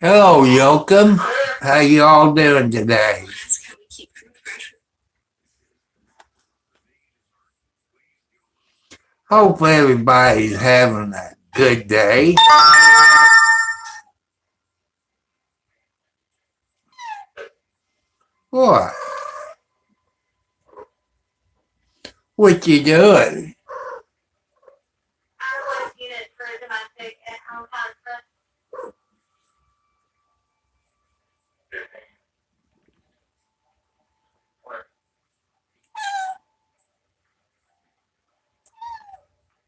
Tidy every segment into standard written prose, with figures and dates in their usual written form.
Hello, Yoakum. How you all doing today? Hope everybody's having a good day. What? What you doing?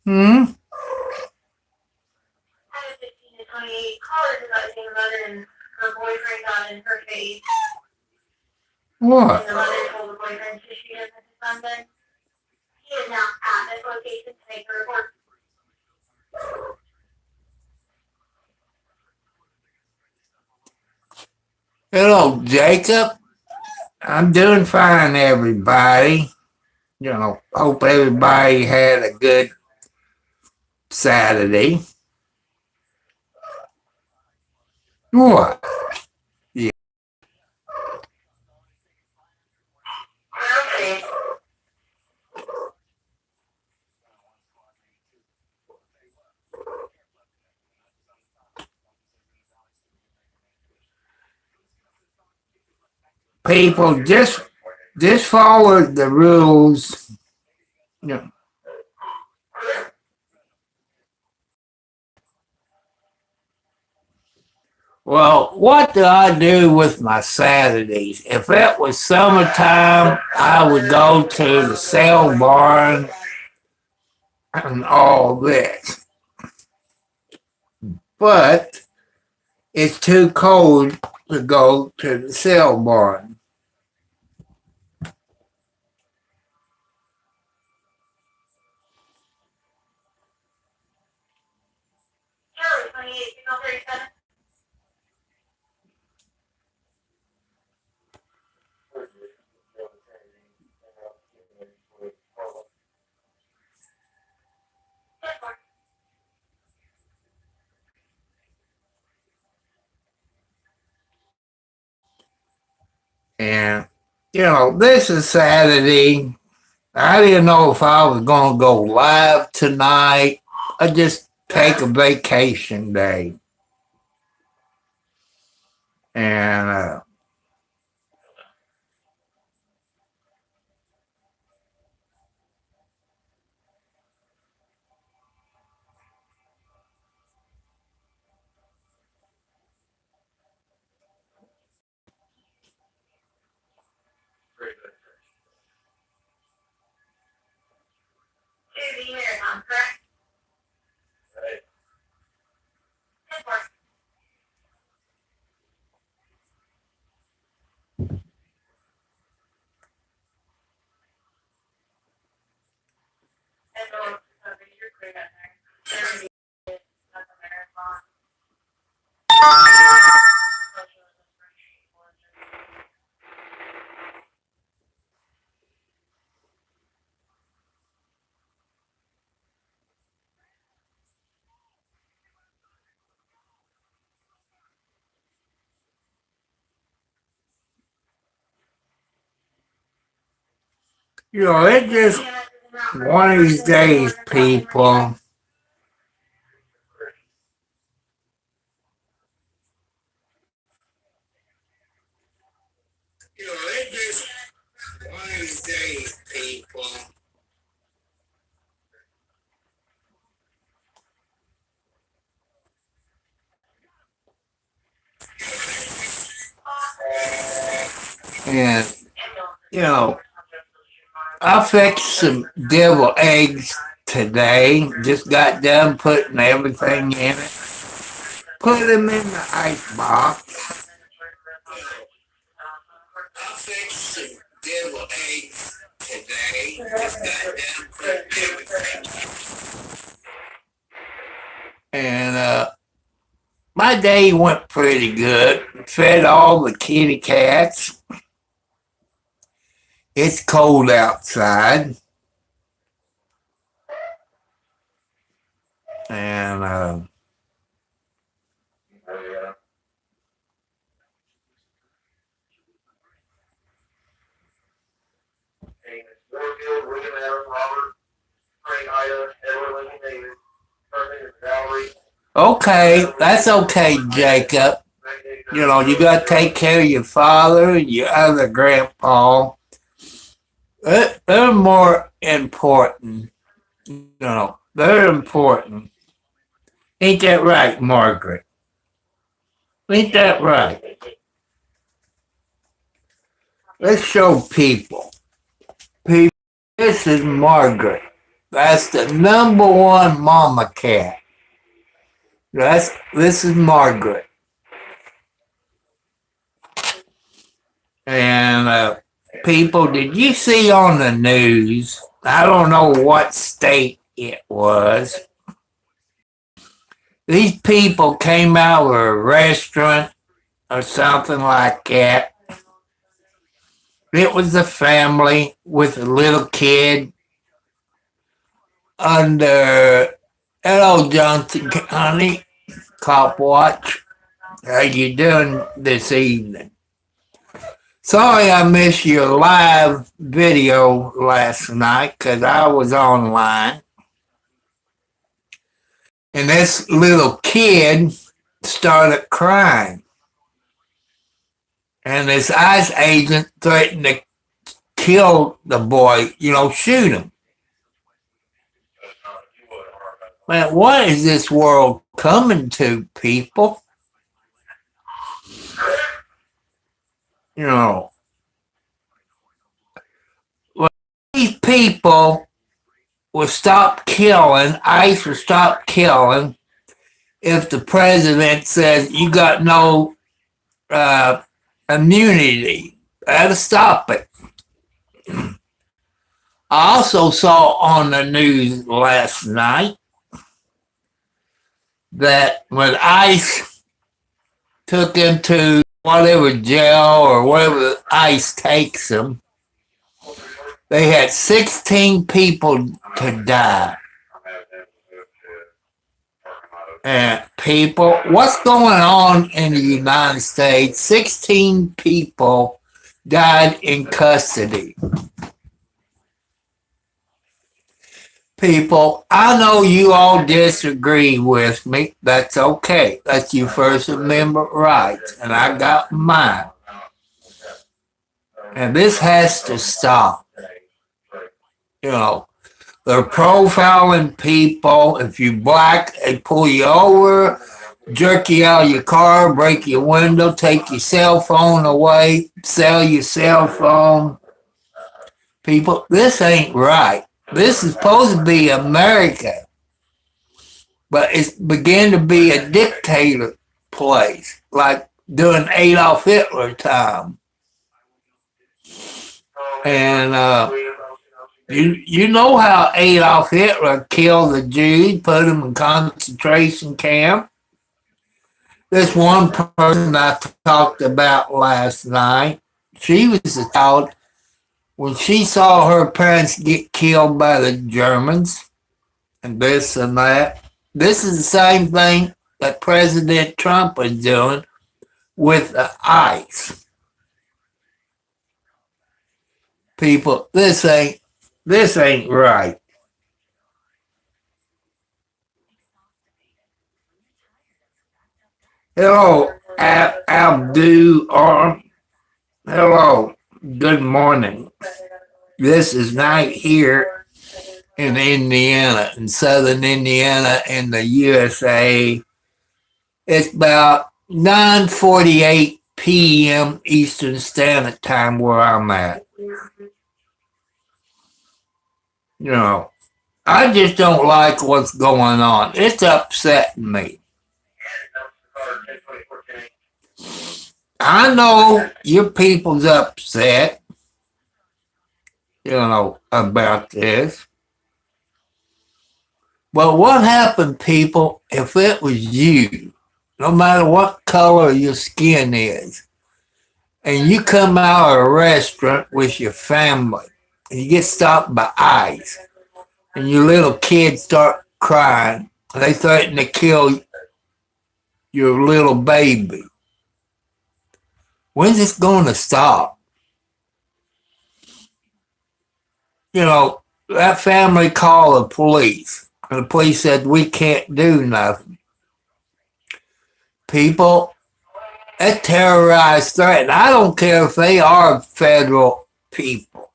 Hmm? What? Hello, Jacob. I'm doing fine, everybody. Hope everybody had a good Saturday. What? Yeah. People just follow the rules. Yeah. Well, what do I do with my Saturdays? If it was summertime, I would go to the sale barn and all this. But it's too cold to go to the sale barn. And, this is Saturday. I didn't know if I was going to go live tonight. I just take a vacation day. And it's just one of these days, people. It's just one of these days, people. And, you know, I fixed some devil eggs today. Just got done putting everything in it. Put them in the ice box. I fixed some devil eggs today. Just got done putting everything in. And my day went pretty good. Fed all the kitty cats. It's cold outside. And okay, that's okay, Jacob. You know, you got to take care of your father and your other grandpa. They're more important. You know, they're important. Ain't that right, Margaret? Ain't that right? Let's show people. People, this is Margaret. That's the number one mama cat. This is Margaret. And people, did you see on the news? I don't know what state it was. These people came out of a restaurant or something like that. It was a family with a little kid under. Hello, Johnson County Cop Watch. How you doing this evening? Sorry I missed your live video last night because I was online. And this little kid started crying. And this ICE agent threatened to kill the boy, shoot him. Man, what is this world coming to, people? Well, these people will stop killing, ICE will stop killing if the president says you got no immunity. That'll stop it. I also saw on the news last night that when ICE took him to whatever jail or wherever ICE takes them, they had 16 people to die. And people, what's going on in the United States? 16 people died in custody. People, I know you all disagree with me. That's okay. That's your First Amendment rights, and I got mine. And this has to stop. They're profiling people. If you're black, they pull you over, jerk you out of your car, break your window, take your cell phone away, sell your cell phone. People, this ain't right. This is supposed to be America, but it's beginning to be a dictator place, like during Adolf Hitler time. And you know how Adolf Hitler killed the Jews, put them in concentration camp. This one person I talked about last night, she was a child. When she saw her parents get killed by the Germans and this and that, this is the same thing that President Trump is doing with the ICE. People, this ain't right. Hello, Abdul Arm. Hello, good morning. This is night here in Indiana, in southern Indiana, in the USA. It's about 9:48 p.m. Eastern Standard Time where I'm at. You know, I just don't like what's going on. It's upsetting me. I know your people's upset, about this. But what happened, people, if it was you, no matter what color your skin is, and you come out of a restaurant with your family, and you get stopped by ICE, and your little kids start crying, they threaten to kill your little baby. When's this going to stop? That family called the police. And the police said, we can't do nothing. People, that terrorized threat, I don't care if they are federal people.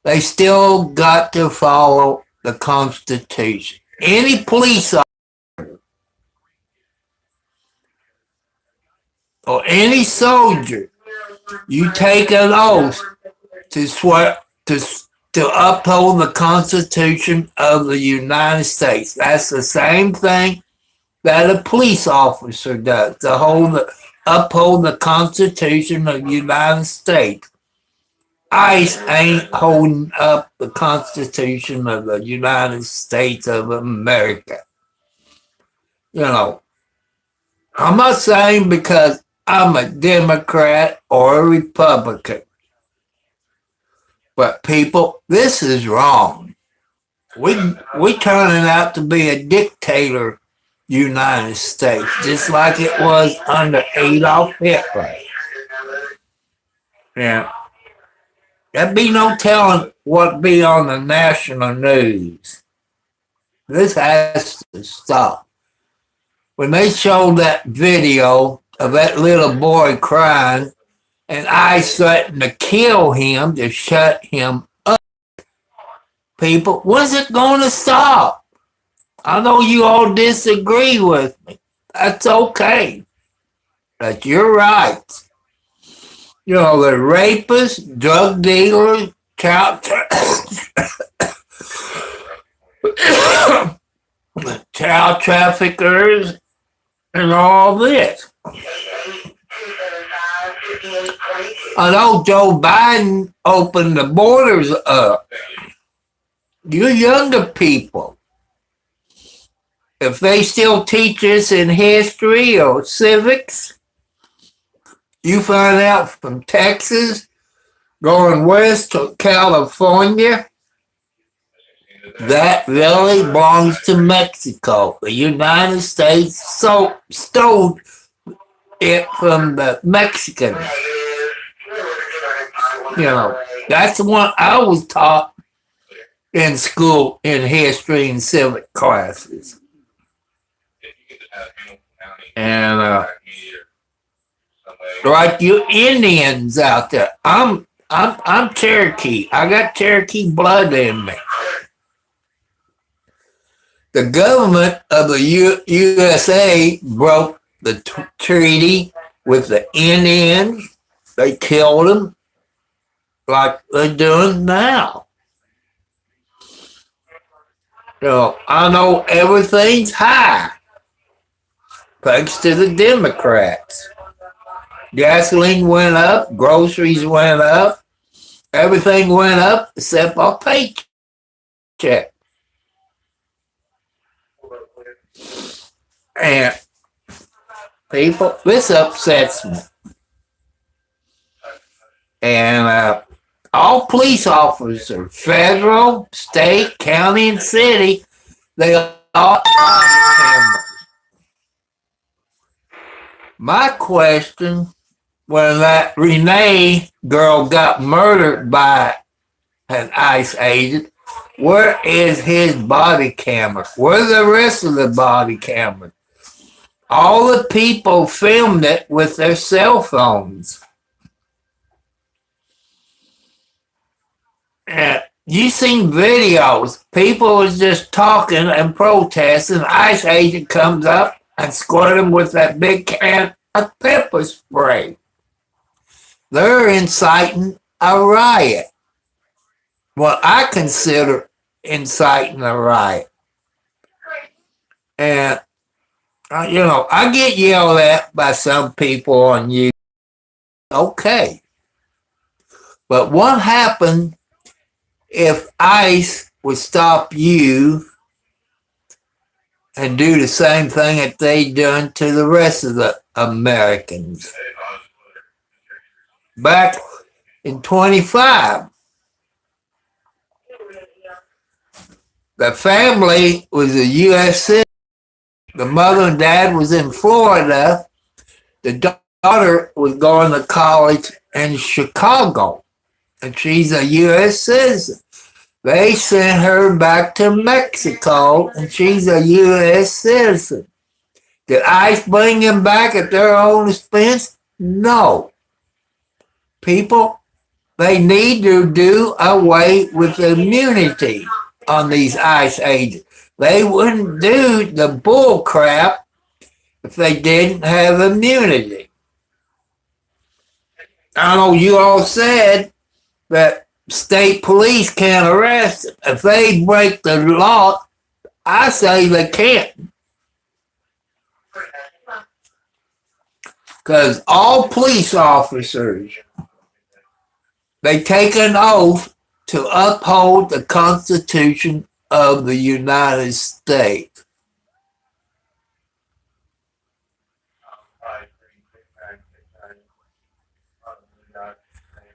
They still got to follow the Constitution. Any police officer or any soldier, you take an oath to swear to uphold the Constitution of the United States. That's the same thing that a police officer does, to uphold the Constitution of the United States. ICE ain't holding up the Constitution of the United States of America. I'm not saying because I'm a Democrat or a Republican. But people, this is wrong. We turning out to be a dictator United States, just like it was under Adolf Hitler. Yeah. There'd be no telling what be on the national news. This has to stop. When they showed that video of that little boy crying, and I threatened to kill him, to shut him up, people, when's it going to stop? I know you all disagree with me. That's okay. That's your right. The rapists, drug dealers, child traffickers, and all this. I know Joe Biden opened the borders up. You younger people, if they still teach us in history or civics, you find out from Texas, going west to California, that really belongs to Mexico. The United States stole it from the Mexicans. That's the one I was taught in school in history and civic classes. And like you Indians out there, I'm Cherokee. I got Cherokee blood in me. The government of the USA broke the treaty with the Indians. They killed them like they're doing now. I know everything's high thanks to the Democrats. Gasoline went up, groceries went up, everything went up except our paycheck. And people, this upsets me. And all police officers, federal, state, county, and city, they all have cameras. My question, when that Renee girl got murdered by an ICE agent, where is his body camera? Where's the rest of the body camera? All the people filmed it with their cell phones. And you seen videos. People was just talking and protesting. ICE agent comes up and squirt them with that big can of pepper spray. They're inciting a riot. What I consider inciting a riot. And, I get yelled at by some people on you. Okay. But what happened if ICE would stop you and do the same thing that they done to the rest of the Americans? Back in 25, the family was a U.S. citizen. The mother and dad was in Florida. The daughter was going to college in Chicago, and she's a U.S. citizen. They sent her back to Mexico, and she's a U.S. citizen. Did ICE bring them back at their own expense? No. People, they need to do away with immunity on these ICE agents. They wouldn't do the bull crap if they didn't have immunity. I know you all said that state police can't arrest them. If they break the law, I say they can't. Because all police officers, they take an oath to uphold the Constitution of the United States.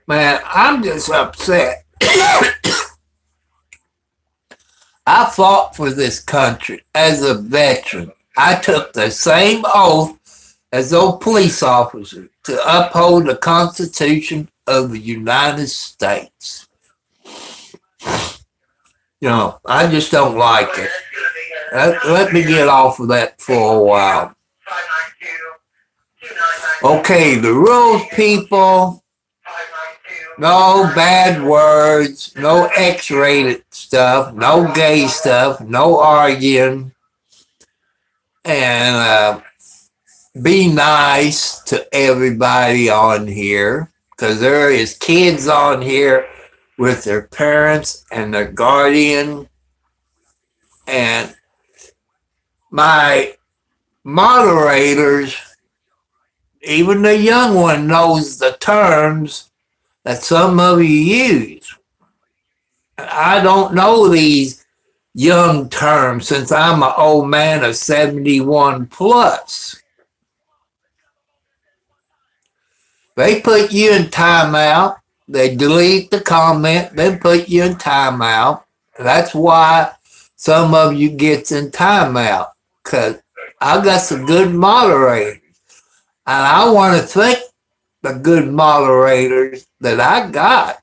Man, I'm just upset. I fought for this country as a veteran. I took the same oath as those police officers to uphold the Constitution of the United States. I just don't like it. Let me get off of that for a while. Okay, the rules, people. No bad words, no X-rated stuff, no gay stuff, no arguing, and be nice to everybody on here, because there is kids on here with their parents and their guardian, and my moderators, even the young one knows the terms that some of you use. I don't know these young terms since I'm an old man of 71 plus. They put you in timeout. They delete the comment, then put you in timeout. That's why some of you gets in timeout, because I got some good moderators. And I want to thank the good moderators that I got.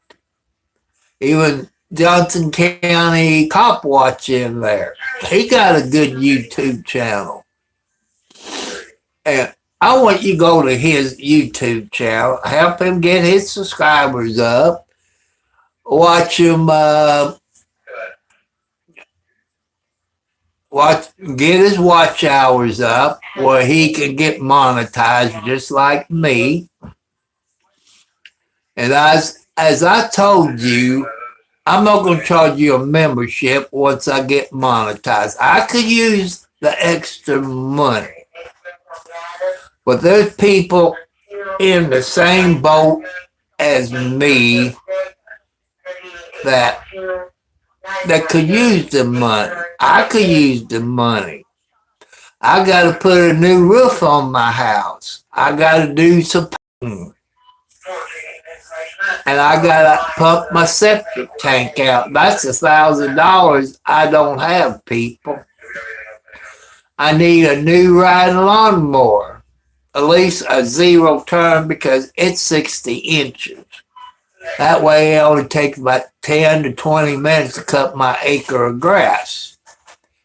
Even Johnson County Cop Watch in there. He got a good YouTube channel. And I want you to go to his YouTube channel, help him get his subscribers up, watch him get his watch hours up where he can get monetized just like me. And as I told you, I'm not going to charge you a membership once I get monetized. I could use the extra money. But there's people in the same boat as me that could use the money. I could use the money. I got to put a new roof on my house. I got to do some painting. And I got to pump my septic tank out. That's $1,000 I don't have, people. I need a new riding lawnmower. At least a zero turn, because it's 60 inches. That way it only takes about 10 to 20 minutes to cut my acre of grass.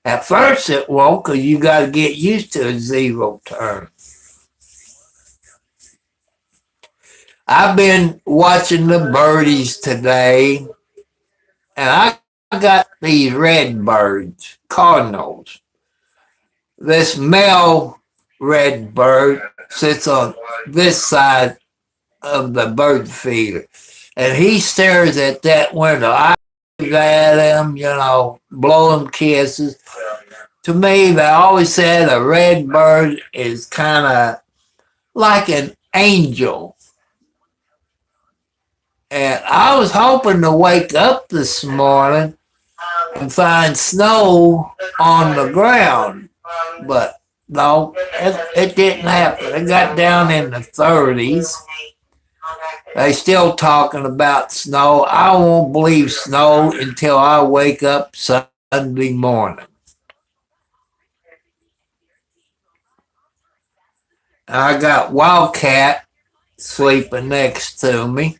At first it won't, because you got to get used to a zero turn. I've been watching the birdies today, and I got these red birds, cardinals. This male red bird sits on this side of the bird feeder, and he stares at that window. at them, blow them kisses. To me, they always said a red bird is kind of like an angel. And I was hoping to wake up this morning and find snow on the ground. But no, it didn't happen. It got down in the 30s. They still talking about snow. I won't believe snow until I wake up Sunday morning. I got Wildcat sleeping next to me.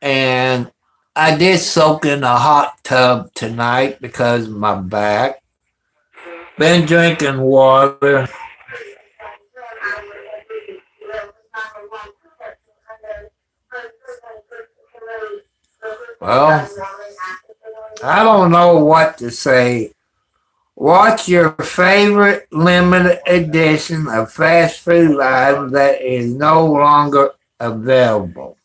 And I did soak in a hot tub tonight because of my back. Been drinking water. Well, I don't know what to say. What's your favorite limited edition of fast food item that is no longer available?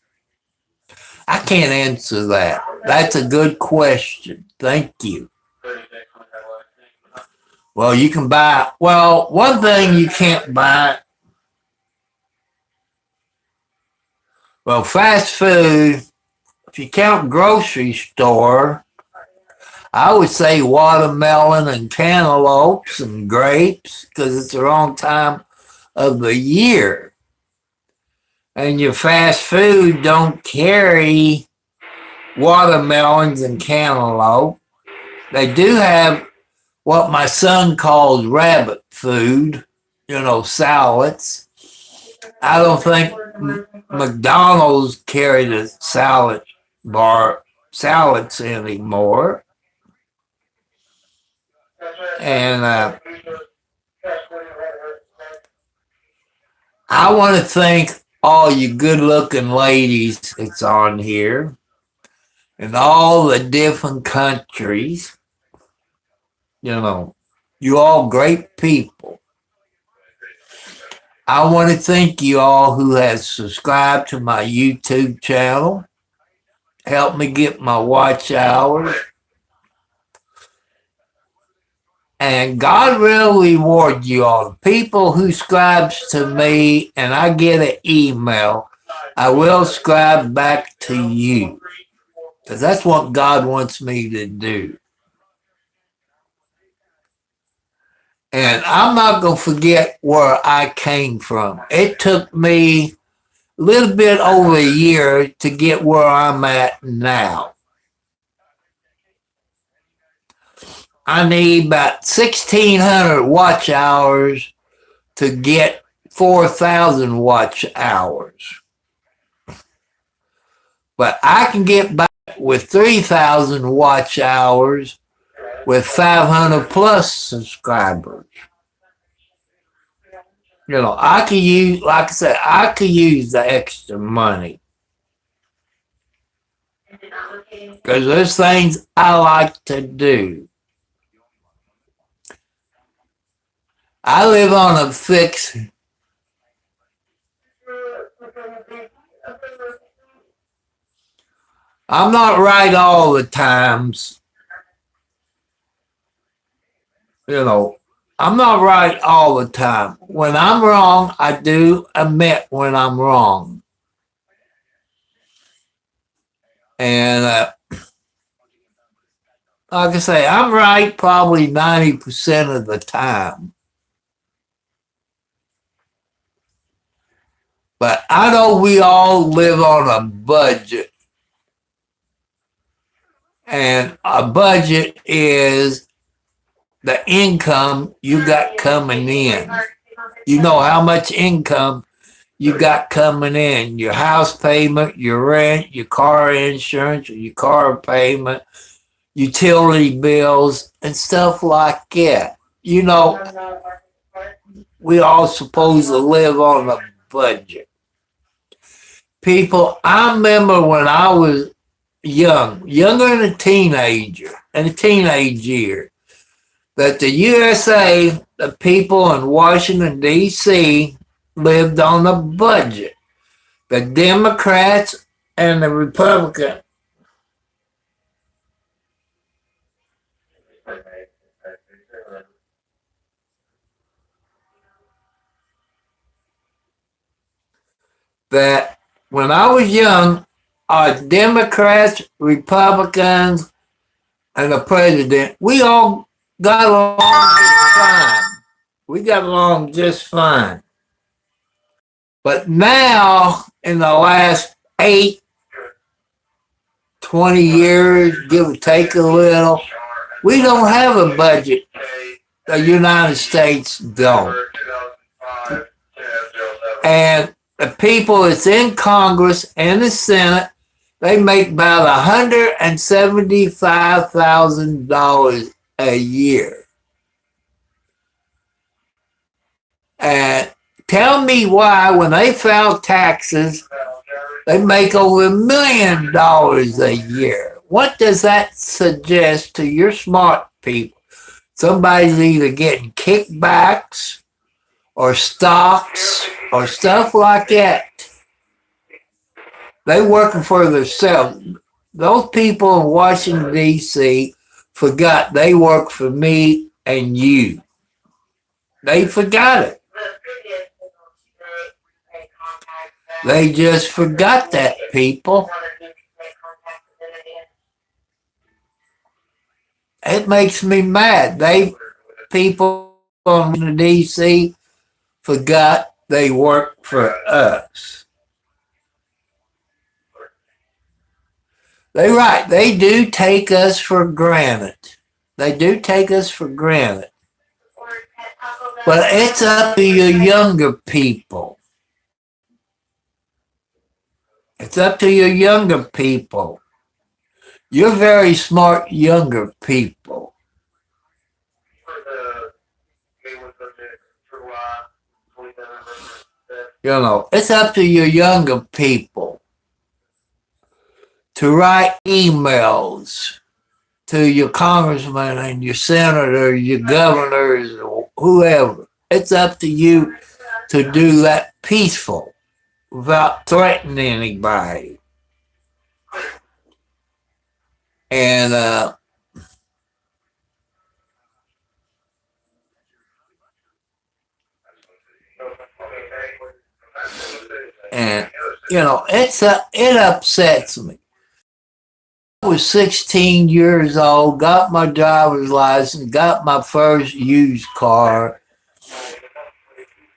I can't answer that. That's a good question. Thank you. Well, you can buy, one thing you can't buy, fast food, if you count grocery store, I would say watermelon and cantaloupes and grapes because it's the wrong time of the year. And your fast food don't carry watermelons and cantaloupe. They do have what my son calls rabbit food, salads. I don't think McDonald's carry the salads anymore. And I want to thank all you good-looking ladies that's on here in all the different countries. You all great people. I want to thank you all who has subscribed to my YouTube channel. Help me get my watch hours. And God will reward you all. The people who subscribes to me and I get an email, I will subscribe back to you. Because that's what God wants me to do. And I'm not going to forget where I came from. It took me a little bit over a year to get where I'm at now. I need about 1,600 watch hours to get 4,000 watch hours. But I can get back with 3,000 watch hours with 500 plus subscribers. I could use, like I said, I could use the extra money. Because there's things I like to do. I live on a fixed. I'm not right all the times. I'm not right all the time. When I'm wrong, I do admit when I'm wrong. And like I say, I'm right probably 90% of the time. But I know we all live on a budget. And a budget is the income you got coming in. You know how much income you got coming in. Your house payment, your rent, your car insurance, your car payment, utility bills, and stuff like that. We all supposed to live on a budget. People, I remember when I was younger than a teenager, in a teenage year, that the USA, the people in Washington, D.C., lived on a budget. The Democrats and the Republicans that when I was young, our Democrats, Republicans, and the president, we all got along just fine. We got along just fine. But now, in the last 20 years, give or take a little, we don't have a budget. The United States don't. And the people that's in Congress and the Senate, they make about $175,000 a year. And tell me why, when they file taxes, they make over $1 million a year. What does that suggest to your smart people? Somebody's either getting kickbacks or stocks or stuff like that. They working for themselves. Those people in Washington, D.C. forgot they work for me and you. They forgot it. They just forgot that, people. It makes me mad. People in D.C. forgot they work for us. They're right. They do take us for granted. They do take us for granted. But it's up to your younger people. It's up to your younger people. You're very smart younger people. It's up to your younger people to write emails to your congressman and your senator, your governors, or whoever. It's up to you to do that peaceful without threatening anybody. And it upsets me. I was 16 years old, got my driver's license, got my first used car.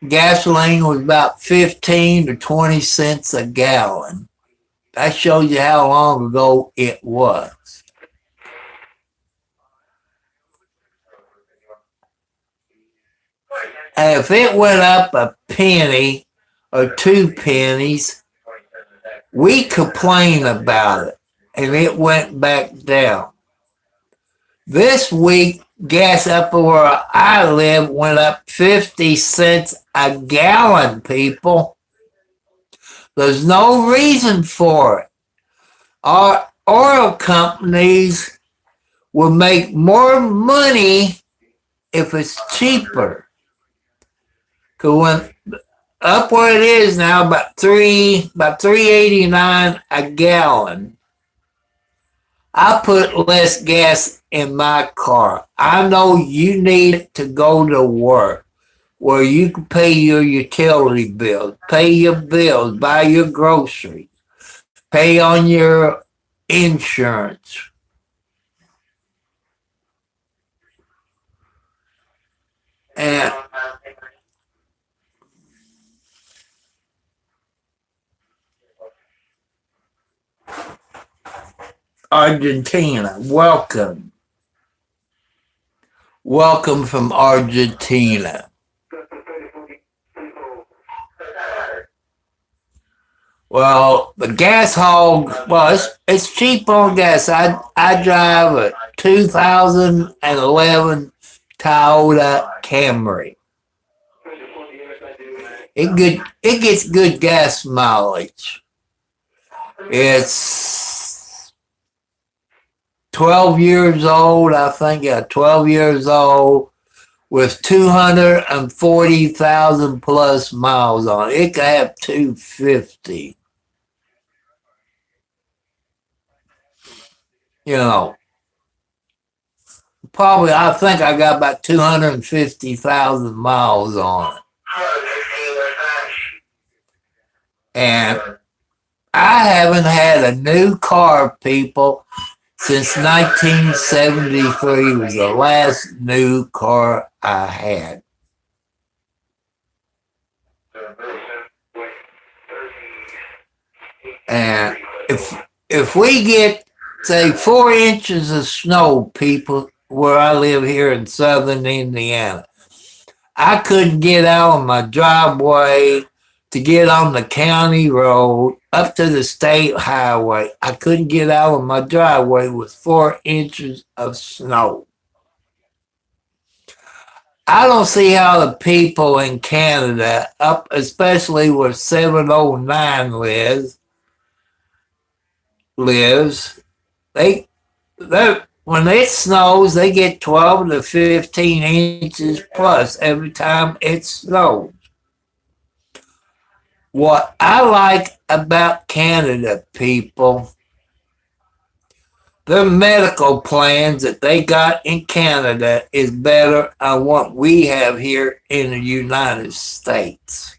Gasoline was about 15 to 20 cents a gallon. That shows you how long ago it was. And if it went up a penny or 2 pennies, we complain about it, and it went back down. This week, gas up where I live went up 50 cents a gallon, people. There's no reason for it. Our oil companies will make more money if it's cheaper. Because when up where it is now, about $3.89 a gallon, I put less gas in my car. I know you need it to go to work, where you can pay your utility bills, pay your bills, buy your groceries, pay on your insurance. And Argentina, welcome. Welcome from Argentina. Well, the gas hog, it's cheap on gas. I drive a 2011 Toyota Camry. It gets good gas mileage. It's 12 years old, I think. 12 years old with 240,000 plus miles on it. It could have 250. Probably, I think I got about 250,000 miles on it. And I haven't had a new car, people, since 1973 was the last new car I had. And if we get, say, 4 inches of snow, people, where I live here in southern Indiana, I couldn't get out of my driveway to get on the county road up to the state highway. I couldn't get out of my driveway with 4 inches of snow. I don't see how the people in Canada, up especially where 709 lives, they when it snows, they get 12 to 15 inches plus every time it snows. What I like about Canada, people, the medical plans that they got in Canada is better than what we have here in the United States.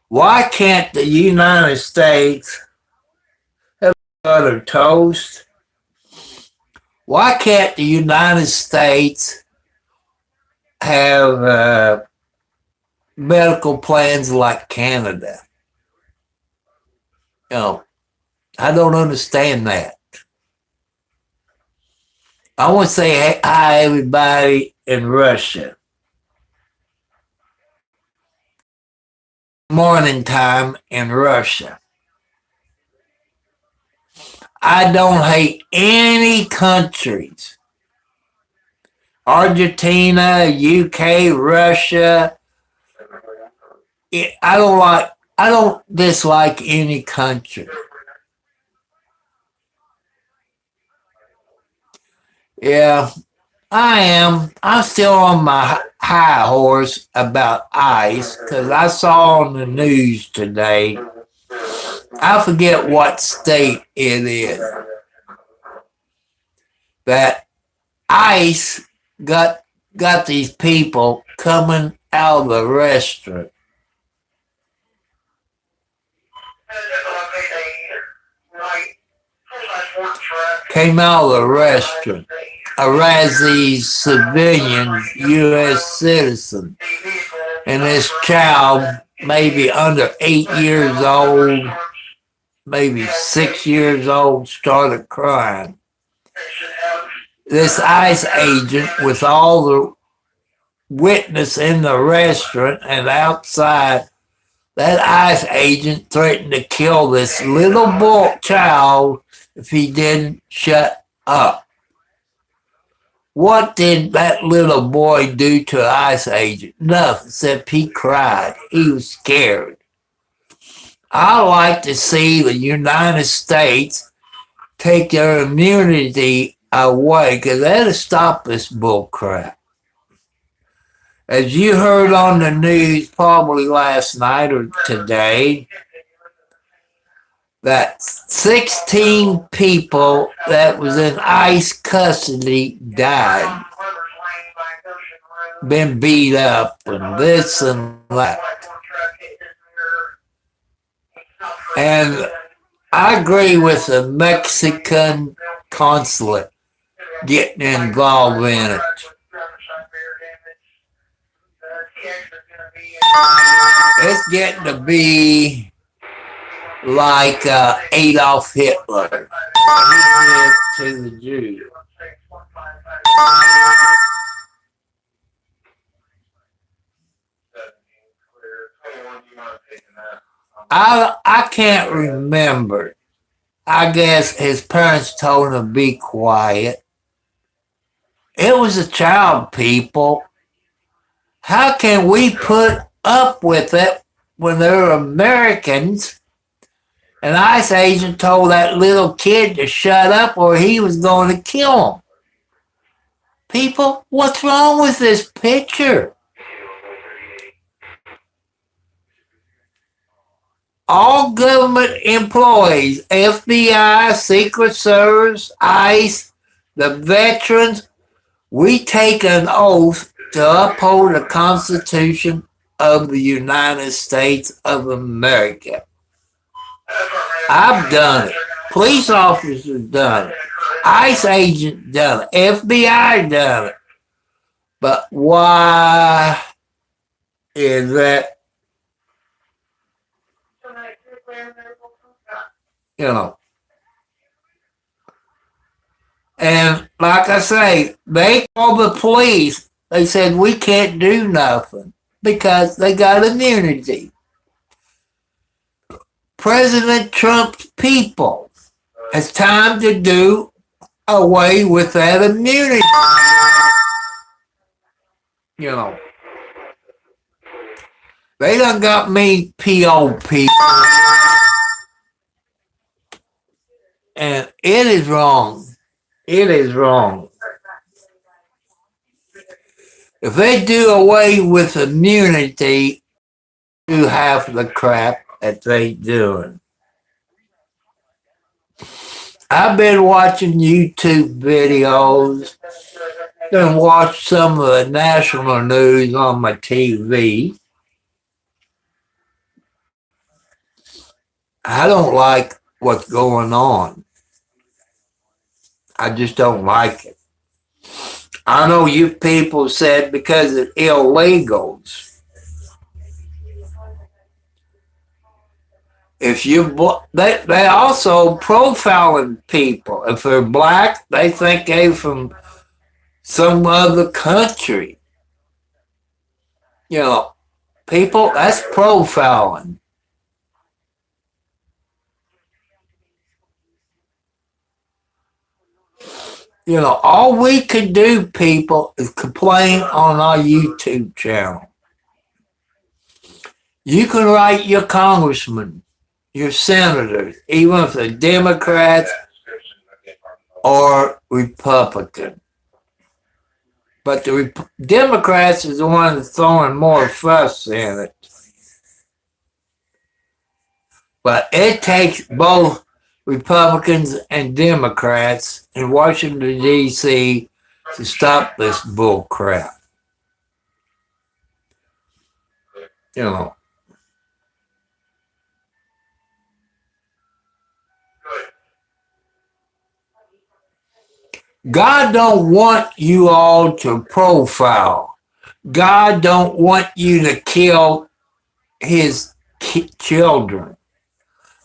Why can't the United States have butter toast? Why can't the United States have medical plans like Canada? You know, I don't understand that. I want to say hi, everybody in Russia. Morning time in Russia. I don't hate any countries. Argentina, UK, Russia. I don't dislike any country. Yeah, I am. I'm still on my high horse about ice because I saw on the news today. I forget what state it is that ice got these people coming out of the restaurant. Came out of the restaurant. A Razzie civilian U.S. citizen. And this child, maybe under 8 years old, maybe 6 years old, started crying. This ICE agent, with all the witness in the restaurant and outside, that ICE agent threatened to kill this little boy child if he didn't shut up. What did that little boy do to an ICE agent? Nothing, except he cried. He was scared. I like to see the United States take their immunity away because that'll stop this bull crap. As you heard on the news probably last night or today, that 16 people that was in ICE custody died, been beat up and this and that. And I agree with the Mexican consulate getting involved in it. It's getting to be like Adolf Hitler, what he did to the Jews. I can't remember. I guess his parents told him to be quiet. It was a child, people. How can we put up with it when they're Americans? An ICE agent told that little kid to shut up or he was going to kill him. People, what's wrong with this picture? All government employees, FBI, Secret Service, ICE, The veterans, we take an oath to uphold the Constitution of the United States of America. I've done it. Police officers done it. ICE agent done it. FBI done it. But why is that, you know? And like I say, they called the police. They said, we can't do nothing because they got immunity. President Trump's people, it's time to do away with that immunity. You know, they done got me POP. And it is wrong. It is wrong. If they do away with immunity, do half the crap that they doing. I've been watching YouTube videos and watched some of the national news on my TV. I don't like what's going on. I just don't like it. I know you people said because it's illegals. If you, they also profiling people. If they're black, they think they're from some other country. You know, people, that's profiling. You know, all we can do, people, is complain on our YouTube channel. You can write your congressman, your senators, even if they're Democrats or Republican. But the Democrats is the one that's throwing more fuss in it. But it takes both Republicans and Democrats in Washington, D.C. to stop this bull crap. You know. God don't want you all to profile. God don't want you to kill his children.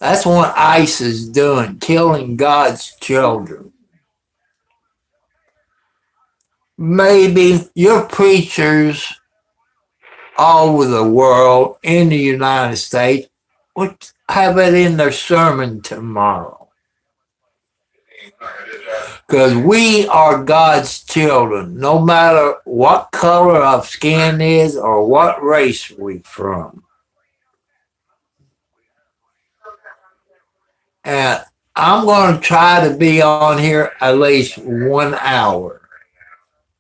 That's what ICE is doing, killing God's children. Maybe your preachers all over the world, in the United States, would have it in their sermon tomorrow. Because we are God's children, no matter what color of skin is or what race we from. And I'm going to try to be on here at least 1 hour.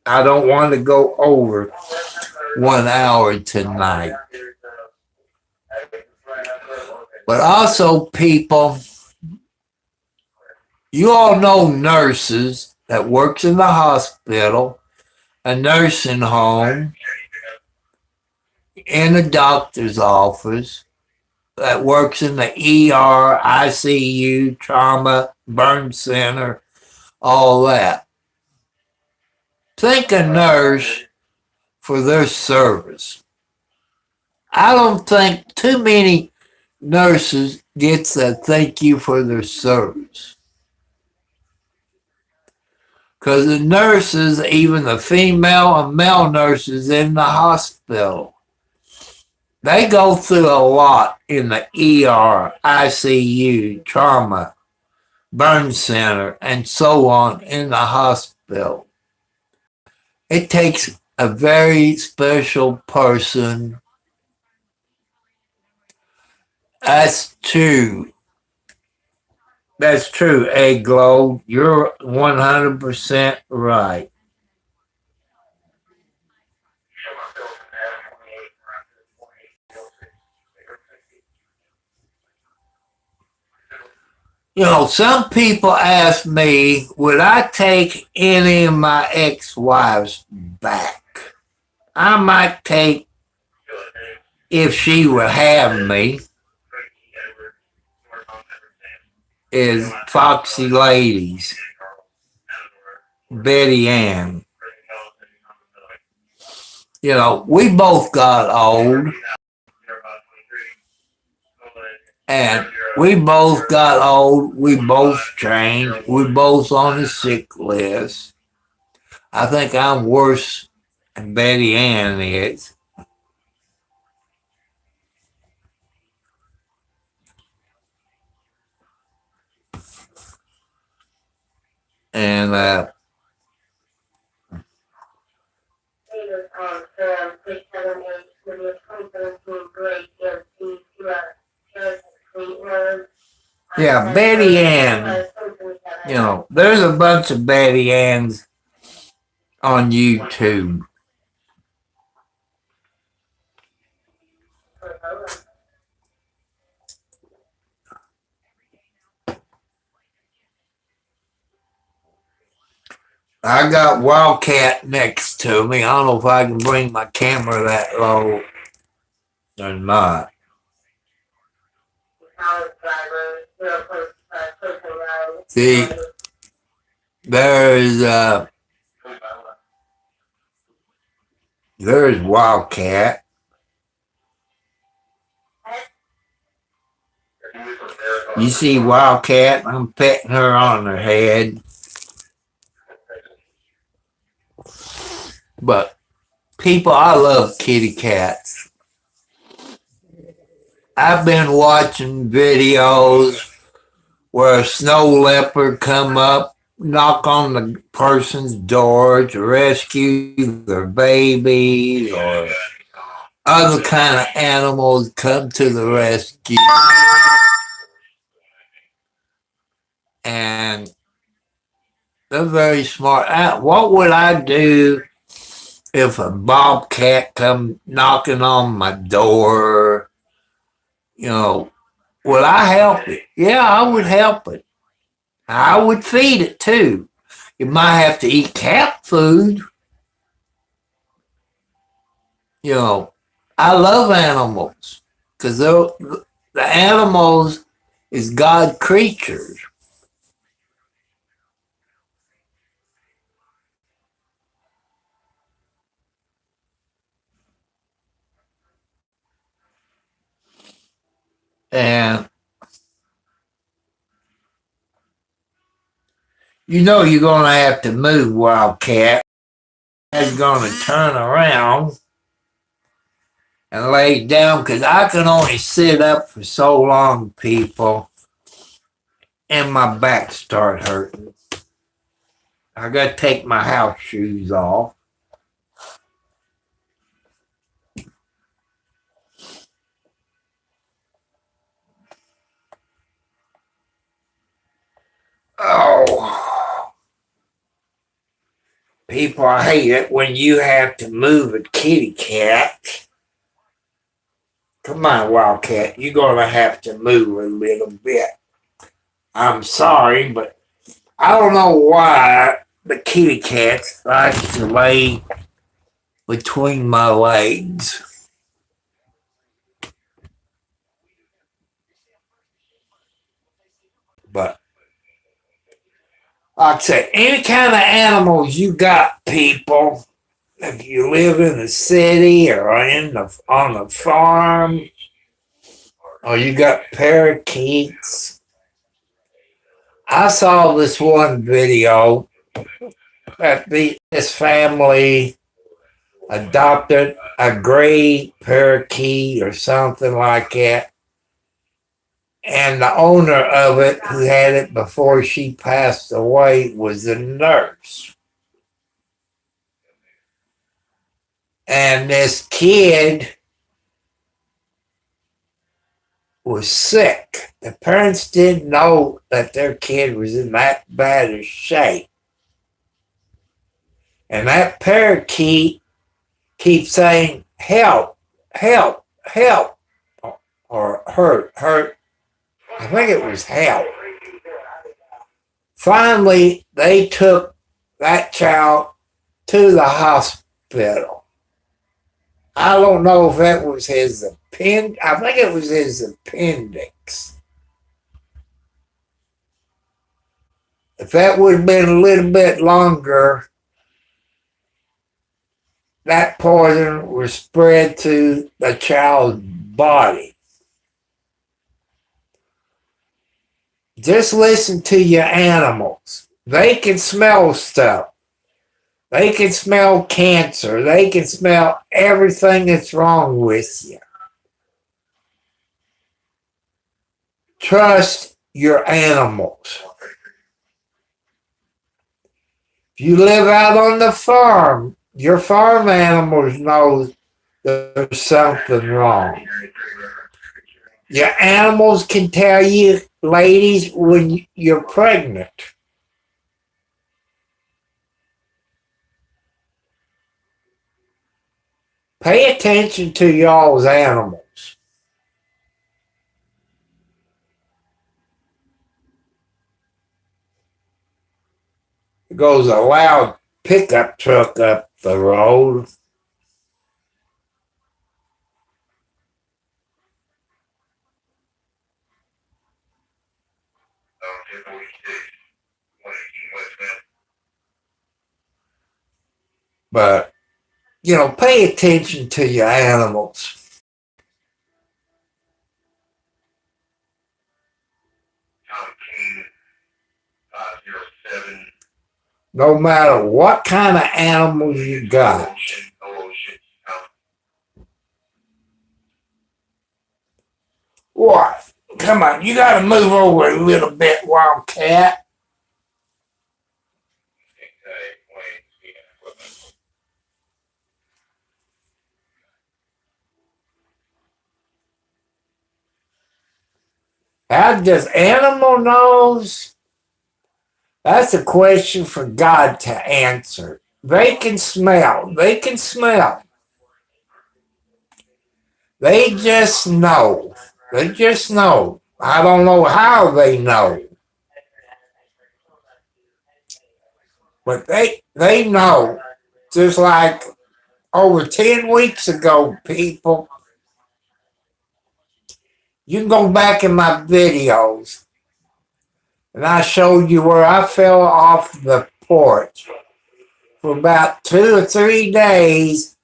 I don't want to go over 1 hour tonight. But also, people, you all know nurses that works in the hospital, a nursing home, in a doctor's office, that works in the ER, ICU, trauma, burn center, all that. Thank a nurse for their service. I don't think too many nurses gets a thank you for their service. Because the nurses, even the female and male nurses in the hospital, they go through a lot in the ER, ICU, trauma, burn center, and so on in the hospital. It takes a very special person. That's true. That's true, Egg Glow. You're 100% right. Some people ask me, would I take any of my ex-wives back? I might take, if she would have me, is Foxy Ladies, Betty Ann. We both got old, and we both got old. We both changed. We both on the sick list. I think I'm worse than Betty Ann is. And yeah, Betty Ann. There's a bunch of Betty Anns on YouTube. I got Wildcat next to me. I don't know if I can bring my camera that low or not. See, there's Wildcat. You see Wildcat? I'm petting her on her head. But people, I love kitty cats. I've been watching videos where a snow leopard come up, knock on the person's door to rescue their babies, or other kind of animals come to the rescue. And they're very smart. What would I do if a bobcat come knocking on my door? Would I help it? Yeah, I would help it. I would feed it too. You might have to eat cat food. I love animals because the animals is God creatures. And you're going to have to move, Wildcat. It's going to turn around and lay down because I can only sit up for so long, people, and my back start hurting. I got to take my house shoes off. Oh, people, I hate it when you have to move a kitty cat. Come on, Wildcat, you're going to have to move a little bit. I'm sorry, but I don't know why the kitty cat likes to lay between my legs. But like I said, any kind of animals you got, people, if you live in the city or on the farm, or you got parakeets. I saw this one video that this family adopted a gray parakeet or something like that. And the owner of it, who had it before she passed away, was a nurse. And this kid was sick. The parents didn't know that their kid was in that bad a shape. And that parakeet keeps saying, help, help, help, or hurt, hurt. I think it was help. Finally, they took that child to the hospital. I don't know if that was his I think it was his appendix. If that would have been a little bit longer, that poison was spread to the child's body. Just listen to your animals. They can smell stuff. They can smell cancer. They can smell everything that's wrong with you. Trust your animals. If you live out on the farm, your farm animals know there's something wrong. Your animals can tell you, ladies, when you're pregnant. Pay attention to y'all's animals. There goes a loud pickup truck up the road. But, pay attention to your animals. No matter what kind of animals you got. What? Come on, you got to move over a little bit, Wildcat. How does animal knows? That's a question for God to answer. They can smell. They can smell. They just know. They just know. I don't know how they know. But they know. Just like over 10 weeks ago, people. You can go back in my videos. And I showed you where I fell off the porch. For about 2 or 3 days,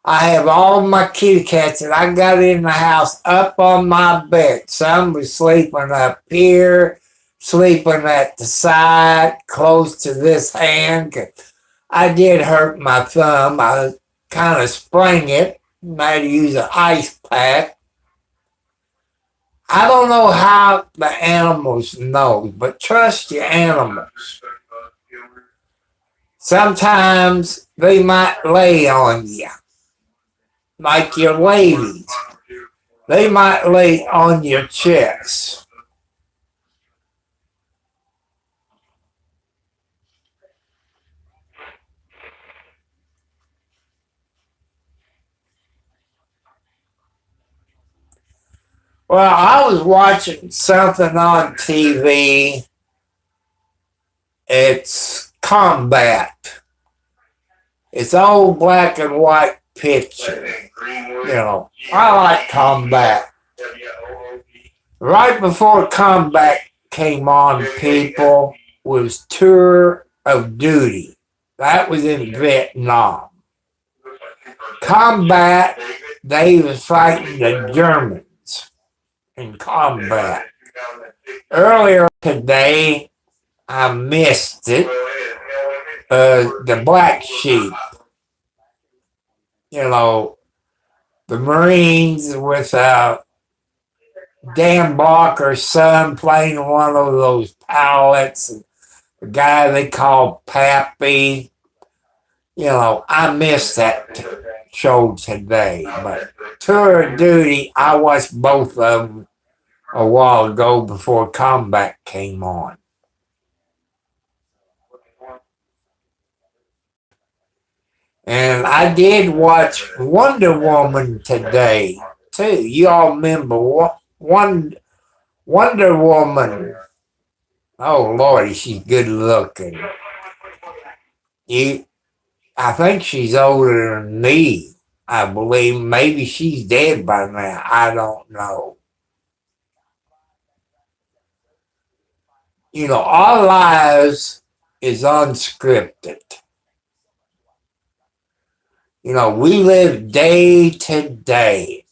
I have all my kitty cats that I got in the house up on my bed. Some was sleeping up here, sleeping at the side, close to this hand. I did hurt my thumb. I kind of sprained it. I had to use an ice pack. I don't know how the animals know, but trust your animals. Sometimes they might lay on you, like your ladies. They might lay on your chest. Well, I was watching something on TV. It's Combat. It's old black and white picture. I like Combat. Right before Combat came on, people, was Tour of Duty. That was in Vietnam. Combat, they was fighting the Germans in Combat. Earlier today, I missed it. The Black Sheep. The Marines with Dan Barker's son playing one of those pilots. The guy they call Pappy. I missed that show today. But Tour of Duty, I watched both of them a while ago before Combat came on. And I did watch Wonder Woman today, too. You all remember Wonder Woman Oh Lordy, she's good looking. You, I think she's older than me. I believe maybe she's dead by now. I don't know. You know, our lives is unscripted. You know, we live day to day.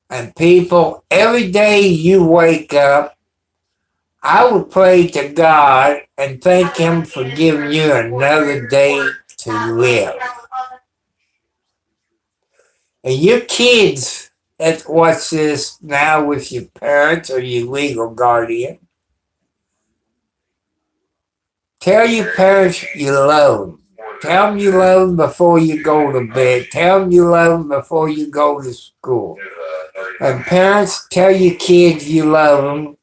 And people, every day you wake up, I would pray to God and thank Him for giving you another day to live. And your kids that watch this now with your parents or your legal guardian, tell your parents you love them. Tell them you love them before you go to bed. Tell them you love them before you go to school. And parents, tell your kids you love them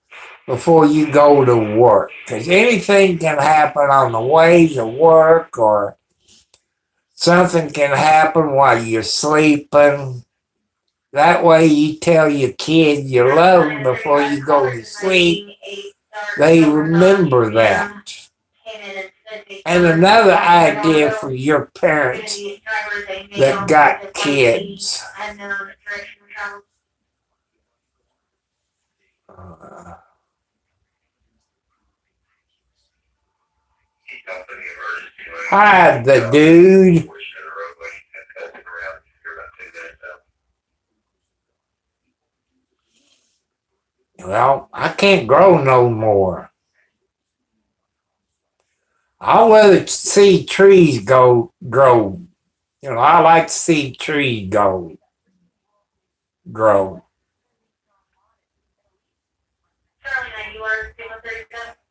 before you go to work. Because anything can happen on the way to work, or something can happen while you're sleeping. That way you tell your kids you love them before you go to sleep. They remember that. And another idea for your parents that got kids. Hi, the dude. Well, I can't grow no more. I'd rather see trees grow. You know, I like to see trees grow.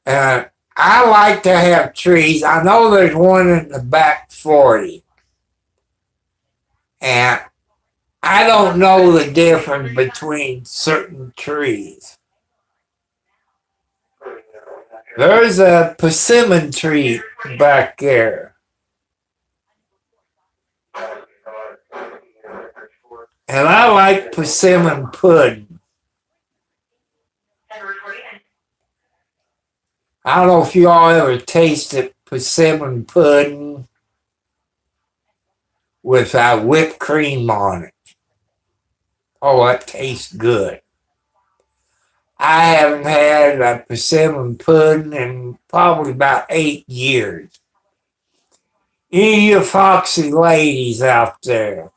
And I like to have trees. I know there's one in the back 40. And I don't know the difference between certain trees. There's a persimmon tree back there. And I like persimmon pudding. I don't know if you all ever tasted persimmon pudding with whipped cream on it. Oh, that tastes good. I haven't had a persimmon pudding in probably about 8 years. Any of you foxy ladies out there,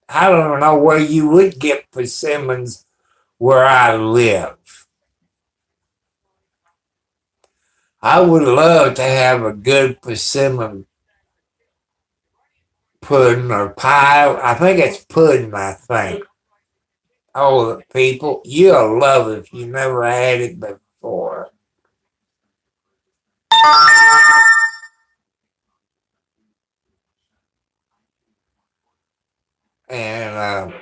I don't know where you would get persimmons where I live. I would love to have a good persimmon pudding or pie. I think it's pudding, I think. Oh, people, you'll love it if you never had it before. And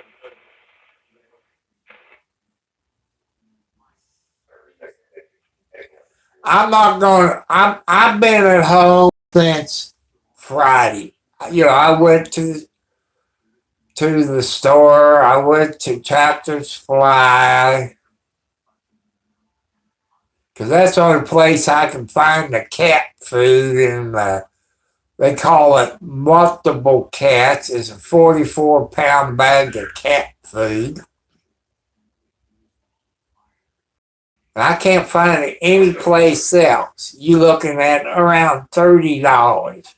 I'm not going. I've been at home since Friday. You know, I went to the store. I went to Tractor Supply because that's the only place I can find the cat food, and they call it multiple cats. It's a 44-pound bag of cat food. And I can't find it any place else. You're looking at around $30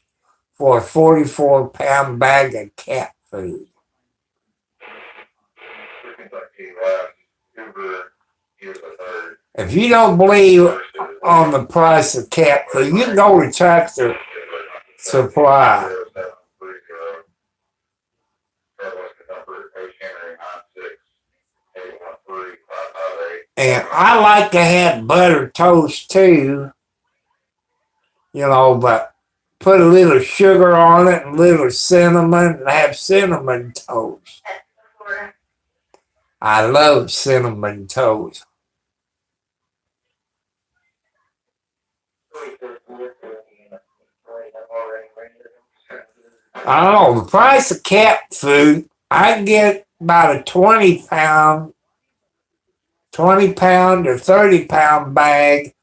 for a 44-pound bag of cat food. If you don't believe on the price of cat food, you can go to Tractor Supply. And I like to have butter toast too, you know, but put a little sugar on it and a little cinnamon and have cinnamon toast. I love cinnamon toast. I don't know, the price of cat food, I get about a 20 20-pound or 30-pound bag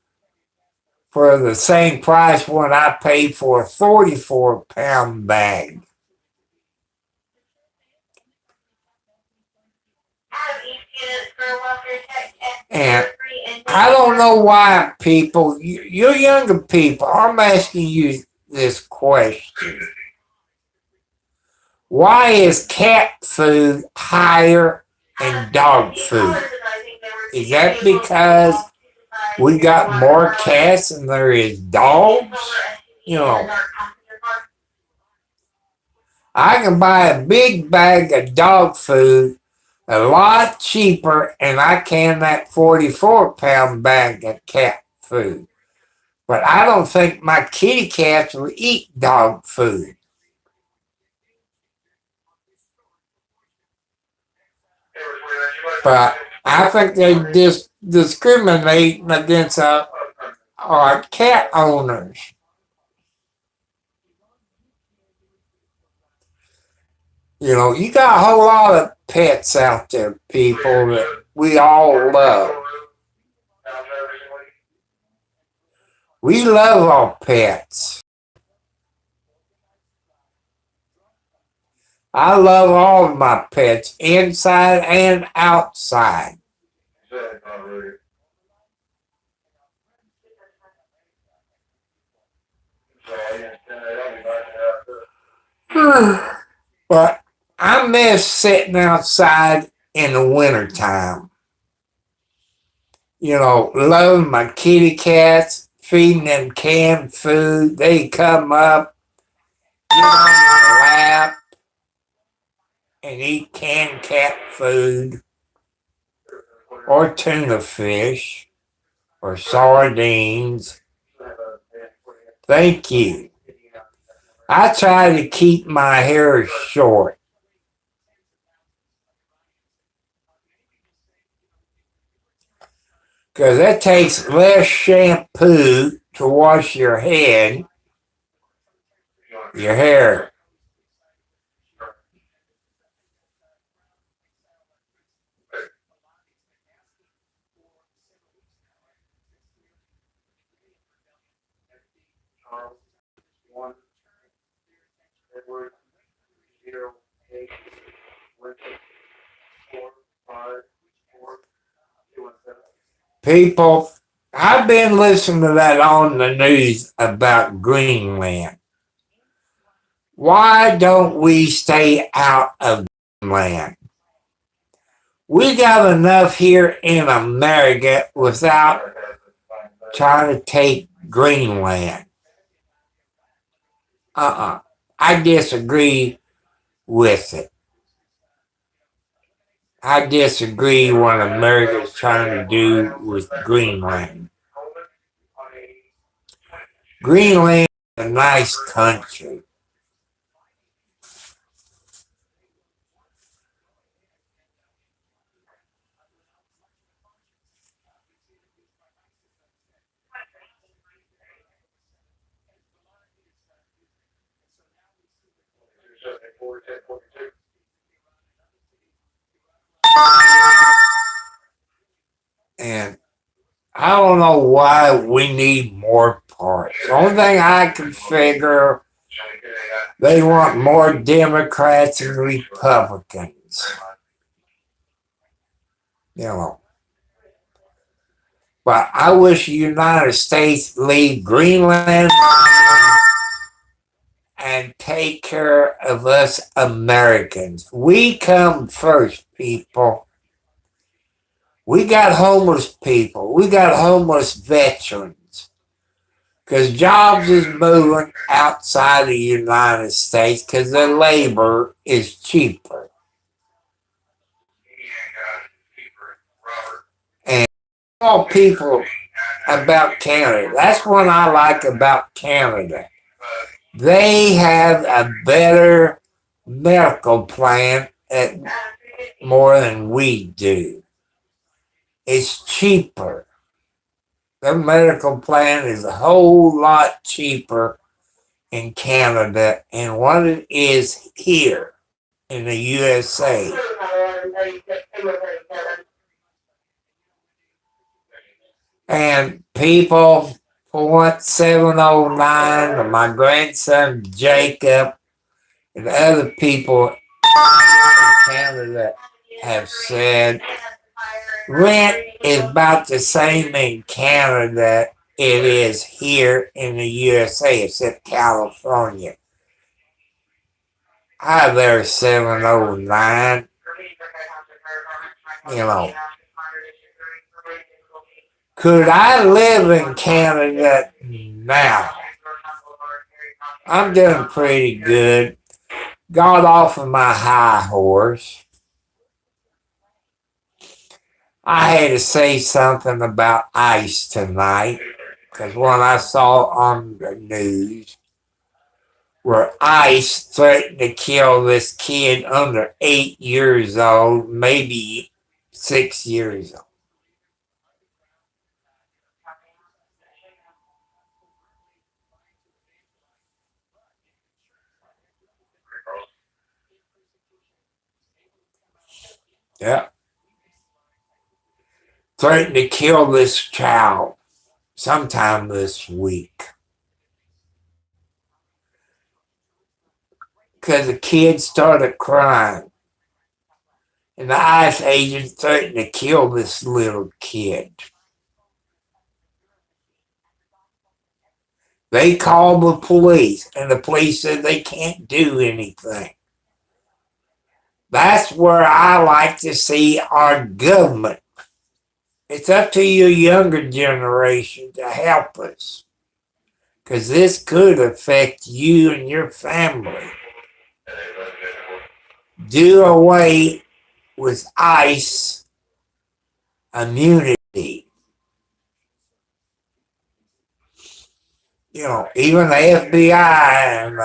for the same price when I paid for a 44-pound bag. And I don't know why people, you younger people, I'm asking you this question. Why is cat food higher than dog food? Is that because we got more cats than there is dogs? You know, I can buy a big bag of dog food a lot cheaper than I can that 44-pound bag of cat food. But I don't think my kitty cats will eat dog food. But I think they just discriminating against our cat owners. You know, you got a whole lot of pets out there, people, that we all love. We love our pets. I love all of my pets, inside and outside. But I miss sitting outside in the wintertime. You know, loving my kitty cats, feeding them canned food. They come up, get on my lap, and eat canned cat food, or tuna fish, or sardines. Thank you. I try to keep my hair short. Because it takes less shampoo to wash your head, your hair. People, I've been listening to that on the news about Greenland. Why don't we stay out of Greenland? We got enough here in America without trying to take Greenland. I disagree with it. I disagree what America's trying to do with Greenland. Greenland is a nice country. And I don't know why we need more parts. The only thing I can figure, they want more Democrats and Republicans. You know. But I wish the United States leave Greenland and take care of us Americans. We come first, people. We got homeless people. We got homeless veterans. Because jobs is moving outside the United States because the labor is cheaper. And all people about Canada. That's what I like about Canada. They have a better medical plan more than we do. It's cheaper. Their medical plan is a whole lot cheaper in Canada than what it is here in the USA. And people, Point 709, and my grandson Jacob, and other people in Canada have said rent is about the same in Canada it is here in the USA, except California. Hi there, 709. You know, could I live in Canada now? I'm doing pretty good. Got off of my high horse. I had to say something about ICE tonight because when I saw on the news where ICE threatened to kill this kid under 8 years old, maybe 6 years old. Yeah. Threatened to kill this child sometime this week. Because the kid started crying. And the ICE agent threatened to kill this little kid. They called the police, and the police said they can't do anything. That's where I like to see our government. It's up to your younger generation to help us, because this could affect you and your family. Do away with ICE immunity. You know, even the FBI and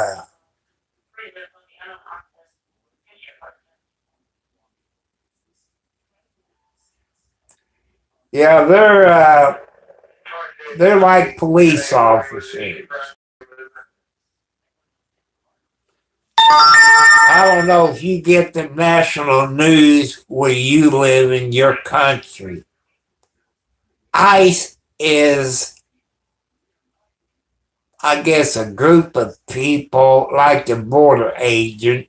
yeah, they're like police officers. I don't know if you get the national news where you live in your country. ICE is, I guess, a group of people like the border agent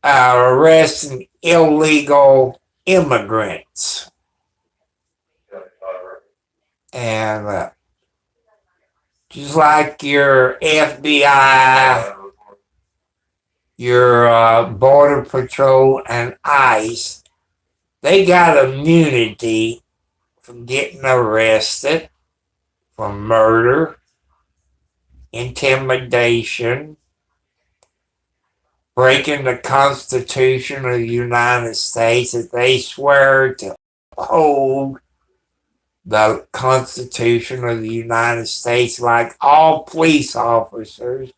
arresting illegal immigrants. And just like your FBI, your Border Patrol, and ICE, they got immunity from getting arrested for murder, intimidation, breaking the Constitution of the United States if they swear to uphold the Constitution of the United States, like all police officers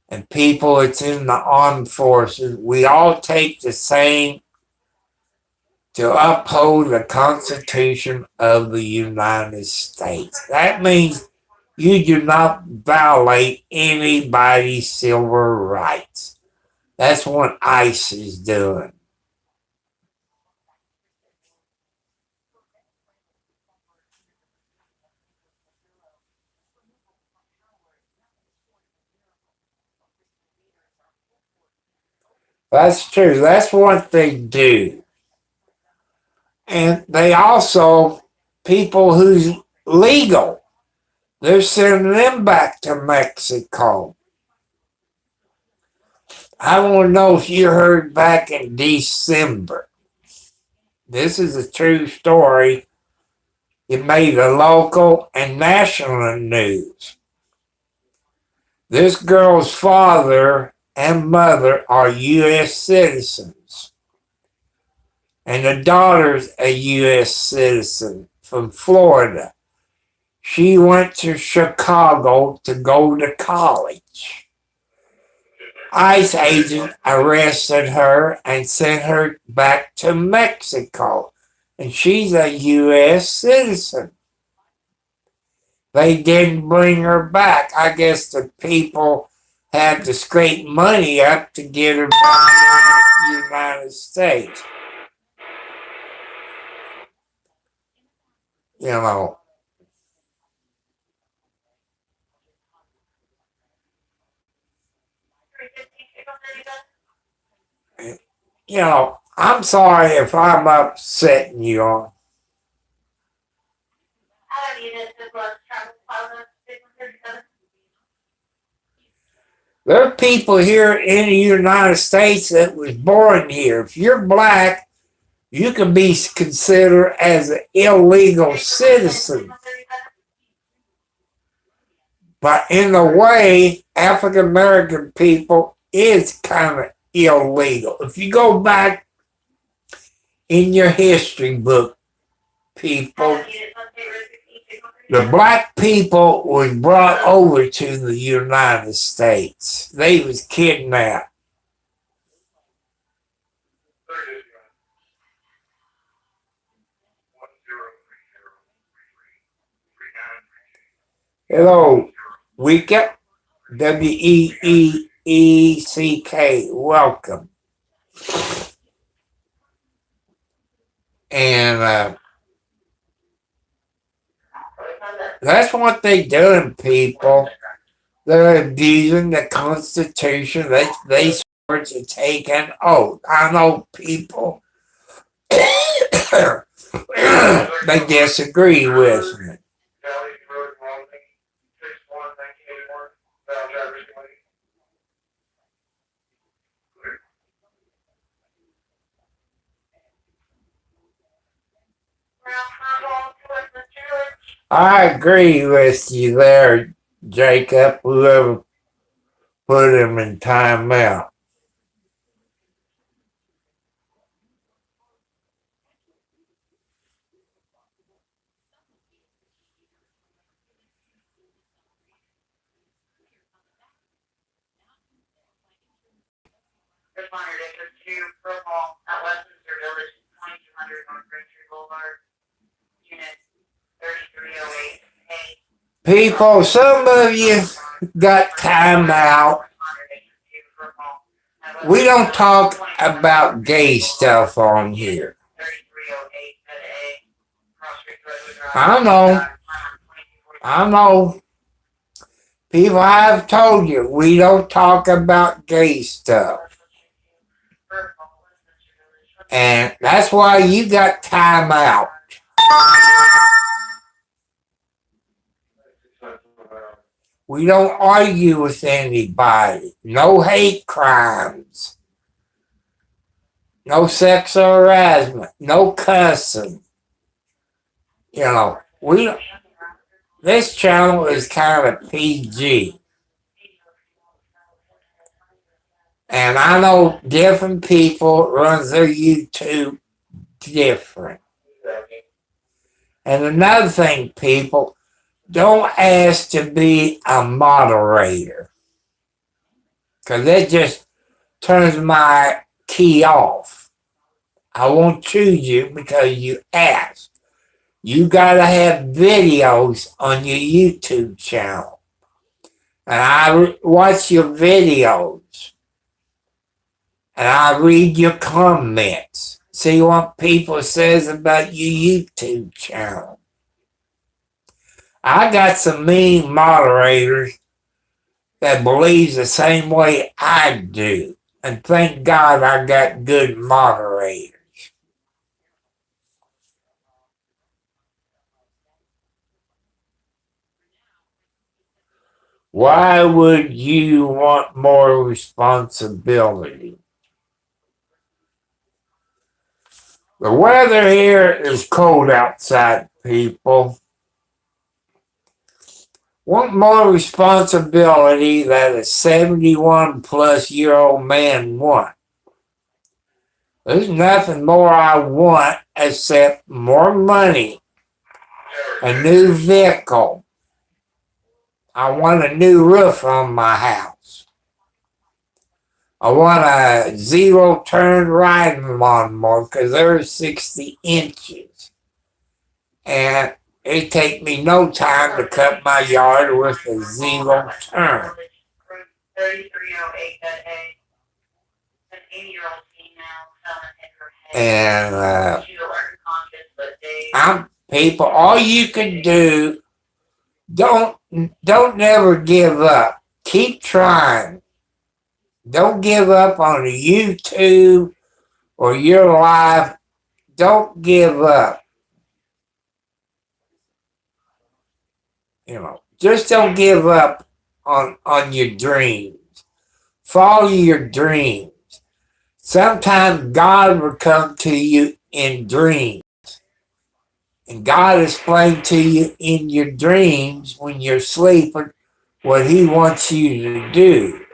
and people that's in the armed forces. We all take the same to uphold the Constitution of the United States. That means you do not violate anybody's civil rights. That's what ICE is doing. That's true. That's what they do. And they also, people who's legal, they're sending them back to Mexico. I want to know if you heard back in December. This is a true story. It made the local and national news. This girl's father and mother are U.S. citizens, and the daughter's a U.S. citizen from Florida. She went to Chicago to go to college. ICE agent arrested her and sent her back to Mexico, and she's a U.S. citizen. They didn't bring her back. I guess the people had to scrape money up to get her back to the United States. You know, I'm sorry if I'm upsetting you on. There are people here in the United States that was born here. If you're black, you can be considered as an illegal citizen. But in a way, African American people is kind of illegal. If you go back in your history book, people, the black people was brought over to the United States. They was kidnapped. Hello, Weeka, Weeeck, welcome. And that's what they doing, people. They're abusing the Constitution. They swear to take an oath. I know people they disagree with me. I agree with you there, Jacob, whoever put him in timeout. People, some of you got time out. We don't talk about gay stuff on here. I know. People, I've told you, we don't talk about gay stuff. And that's why you got time out. We don't argue with anybody. No hate crimes. No sexual harassment. No cussing. This channel is kind of PG. And I know different people run their YouTube different. And another thing, people, don't ask to be a moderator. Because that just turns my key off. I won't choose you because you asked. You gotta have videos on your YouTube channel. And I watch your videos. And I read your comments. See what people says about your YouTube channel. I got some mean moderators that believes the same way I do. And thank God I got good moderators. Why would you want more responsibility? The weather here is cold outside, people. Want more responsibility that a 71 plus year old man wants. There's nothing more I want except more money, a new vehicle. I want a new roof on my house. I want a zero turn riding lawnmower because they're 60 inches. And it take me no time to cut my yard with a zero turn. And I'm People, all you can do, don't don't never give up. Keep trying. Don't give up on the YouTube or your life. Don't give up. Just don't give up on your dreams. Follow your dreams. Sometimes God will come to you in dreams. And God explains to you in your dreams when you're sleeping what He wants you to do.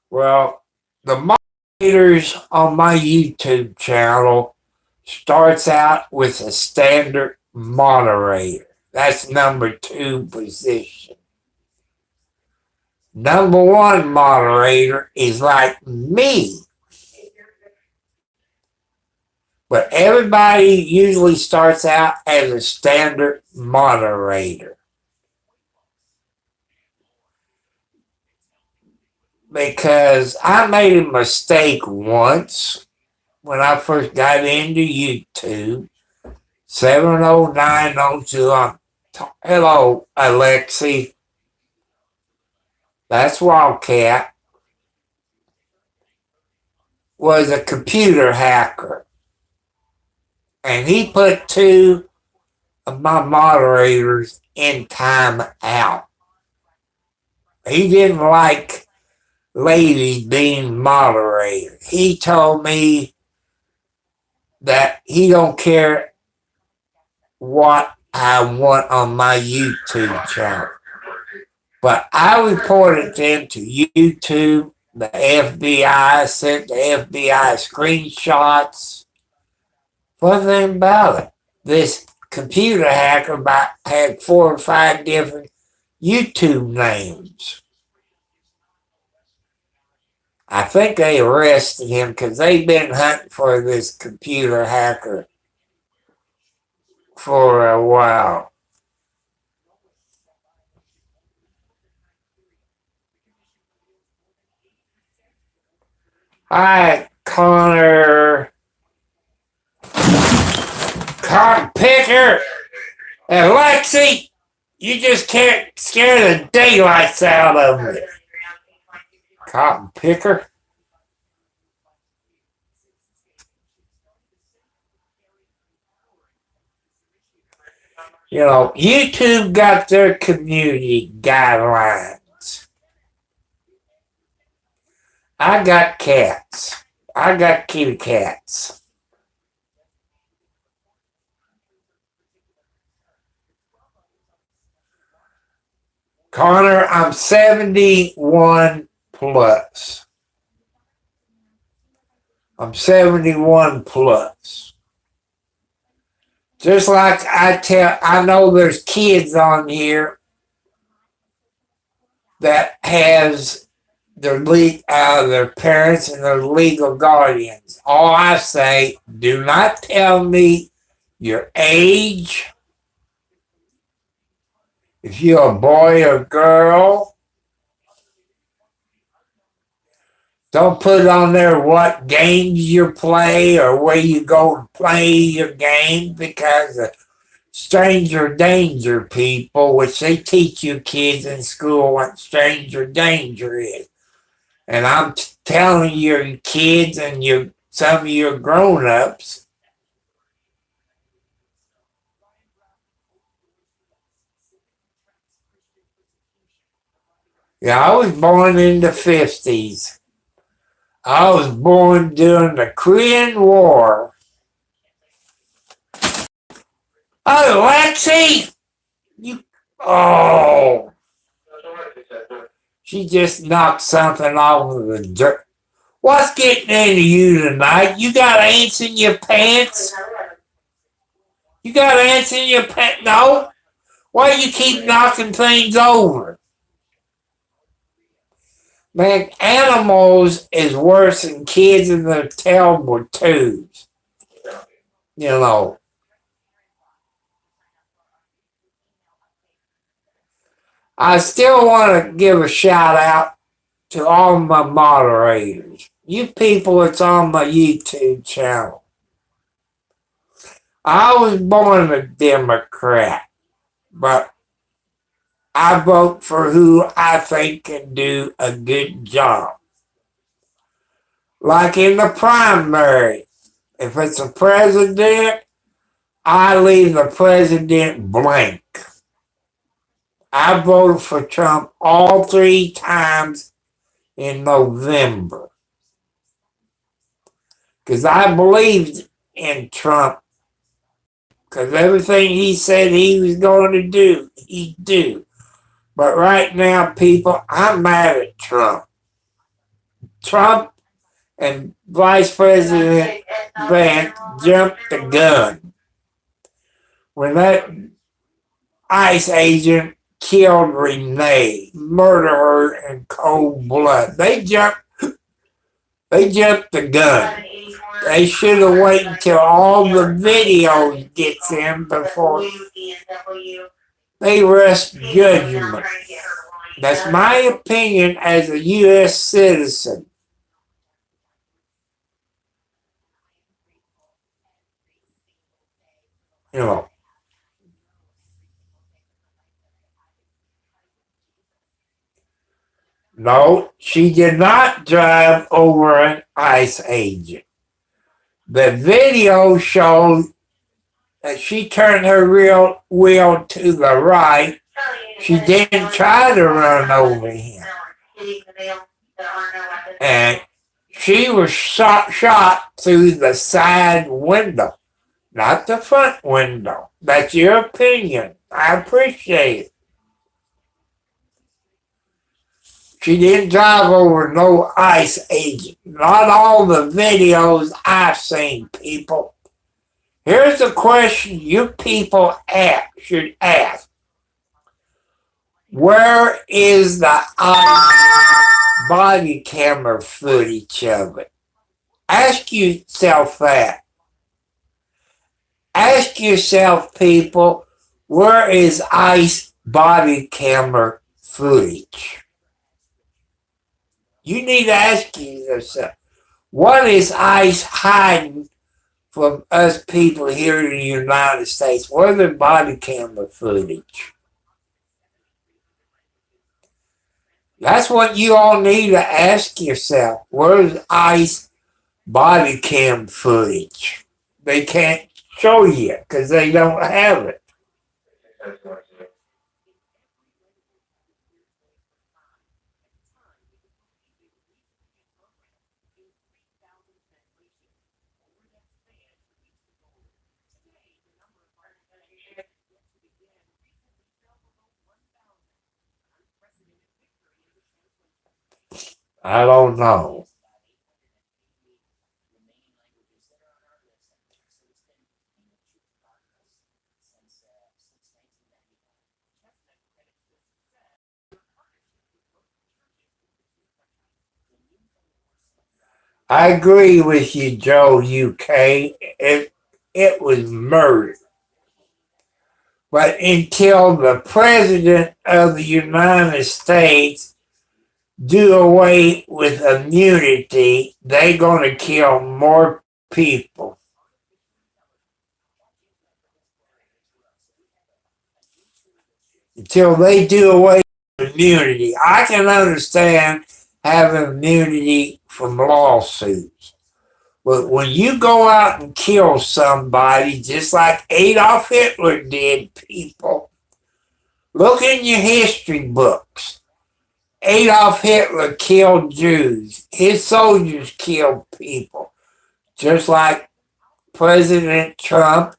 Well, the moderators on my YouTube channel starts out with a standard moderator. That's number 2 position. Number 1 moderator is like me. But everybody usually starts out as a standard moderator. Because I made a mistake once when I first got into YouTube. 70902. Hello, Alexi. That's Wildcat. Was a computer hacker. And he put 2 of my moderators in time out. He didn't like ladies being moderators. He told me that he don't care what I want on my YouTube channel. But I reported them to YouTube. The FBI sent the FBI screenshots. One thing about it, this computer hacker had 4 or 5 different YouTube names. I think they arrested him because they've been hunting for this computer hacker for a while. Hi, Connor. Cotton picker. And Lexi, you just can't scare the daylights out of me. Cotton picker. YouTube got their community guidelines. I got cats. I got kitty cats. Connor, I'm 71 plus. I'm 71 plus. Just like I know there's kids on here that has their parents and their legal guardians. All I say, do not tell me your age, if you're a boy or girl. Don't put on there what games you play or where you go to play your game, because of stranger danger, people, which they teach you kids in school what stranger danger is. And I'm telling your kids and some of your grown-ups, I was born in the 50s. I was born during the Korean War. Oh, Lexi! She just knocked something off of the dirt. What's getting into you tonight? You got ants in your pants? You got ants in your pants? No? Why do you keep knocking things over? Man, animals is worse than kids in their terrible twos. I still want to give a shout out to all my moderators. You people that's on my YouTube channel. I was born a Democrat, but I vote for who I think can do a good job. Like in the primary, if it's a president, I leave the president blank. I voted for Trump all 3 times in November because I believed in Trump, because everything he said he was going to do, he'd do. But right now, people, I'm mad at Trump. Trump and Vice President Vance jumped the gun when that ICE agent killed Renee, murdered her in cold blood. They jumped the gun. They should have waited until all the videos gets in before they rest judgment. That's my opinion as a U.S. citizen. You know. No, she did not drive over an ICE agent. The video showed that she turned her rear wheel to the right. She didn't try to run over him. And she was shot through the side window, not the front window. That's your opinion. I appreciate it. She didn't drive over no ICE agent. Not all the videos I've seen, people. Here's the question you people should ask. Where is the ICE body camera footage of it? Ask yourself that. Ask yourself, people, where is ICE body camera footage? You need to ask yourself, what is ICE hiding from us people here in the United States? Where's the body camera footage? That's what you all need to ask yourself. Where's ICE body cam footage? They can't show you because they don't have it. I don't know. I agree with you, Joe UK. It was murder. But until the President of the United States do away with immunity, they're going to kill more people. Until they do away with immunity. I can understand having immunity from lawsuits. But when you go out and kill somebody, just like Adolf Hitler did, people, look in your history books. Adolf Hitler killed Jews. His soldiers killed people. Just like President Trump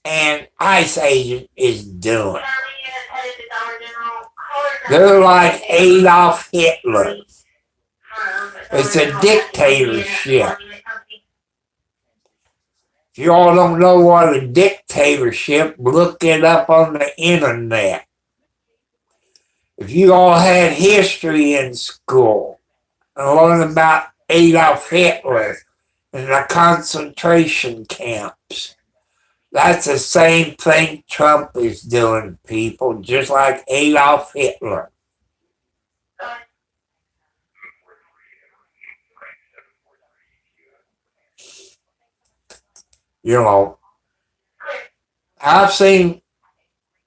and ICE agent is doing. They're like Adolf Hitler. It's a dictatorship. If you all don't know what a dictatorship, look it up on the internet. If you all had history in school and learned about Adolf Hitler and the concentration camps, That's the same thing Trump is doing, people, just like Adolf Hitler. You know, I've seen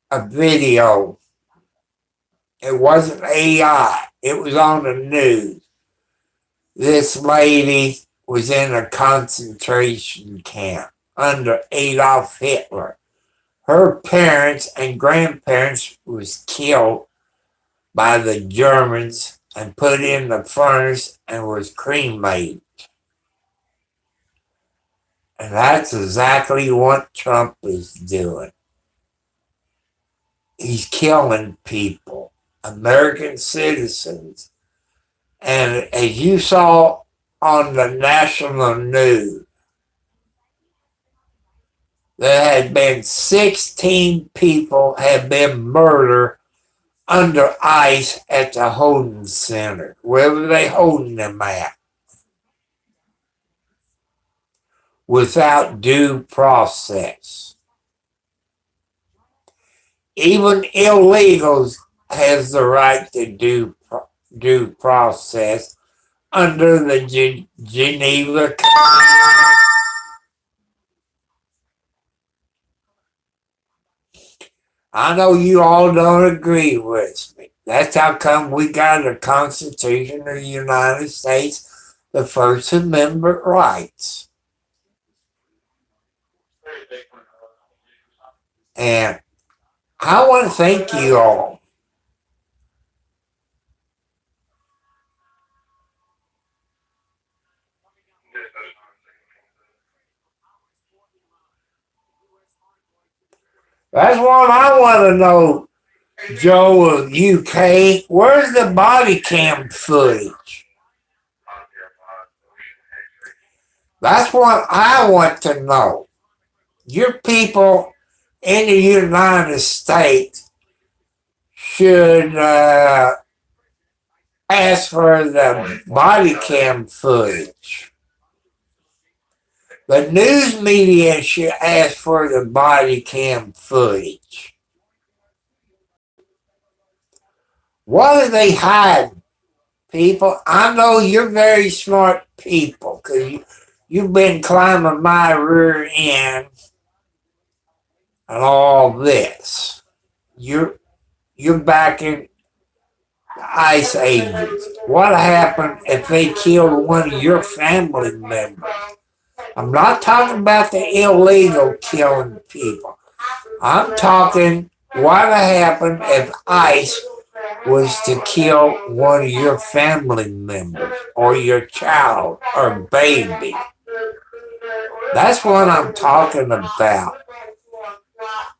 a video. It wasn't AI. It was on the news. This lady was in a concentration camp under Adolf Hitler. Her parents and grandparents was killed by the Germans and put in the furnace and was cremated. And that's exactly what Trump is doing. He's killing people, American citizens. And as you saw on the national news, there had been 16 people have been murdered under ICE at the holding center. Where were they holding them at? Without due process. Even illegals has the right to due process under the Geneva Convention. I know you all don't agree with me. That's how come we got the Constitution of the United States, the First Amendment rights. And I want to thank you all. That's what I want to know, Joe of UK. Where's the body cam footage? That's what I want to know. Your people in the United States should ask for the body cam footage. The news media should ask for the body cam footage. What are they hiding, people? I know you're very smart people because you've been climbing my rear end and all this. You're backing ICE agents. What happened if they killed one of your family members? I'm not talking about the illegal killing people. I'm talking what happened if ICE was to kill one of your family members or your child or baby. That's what I'm talking about.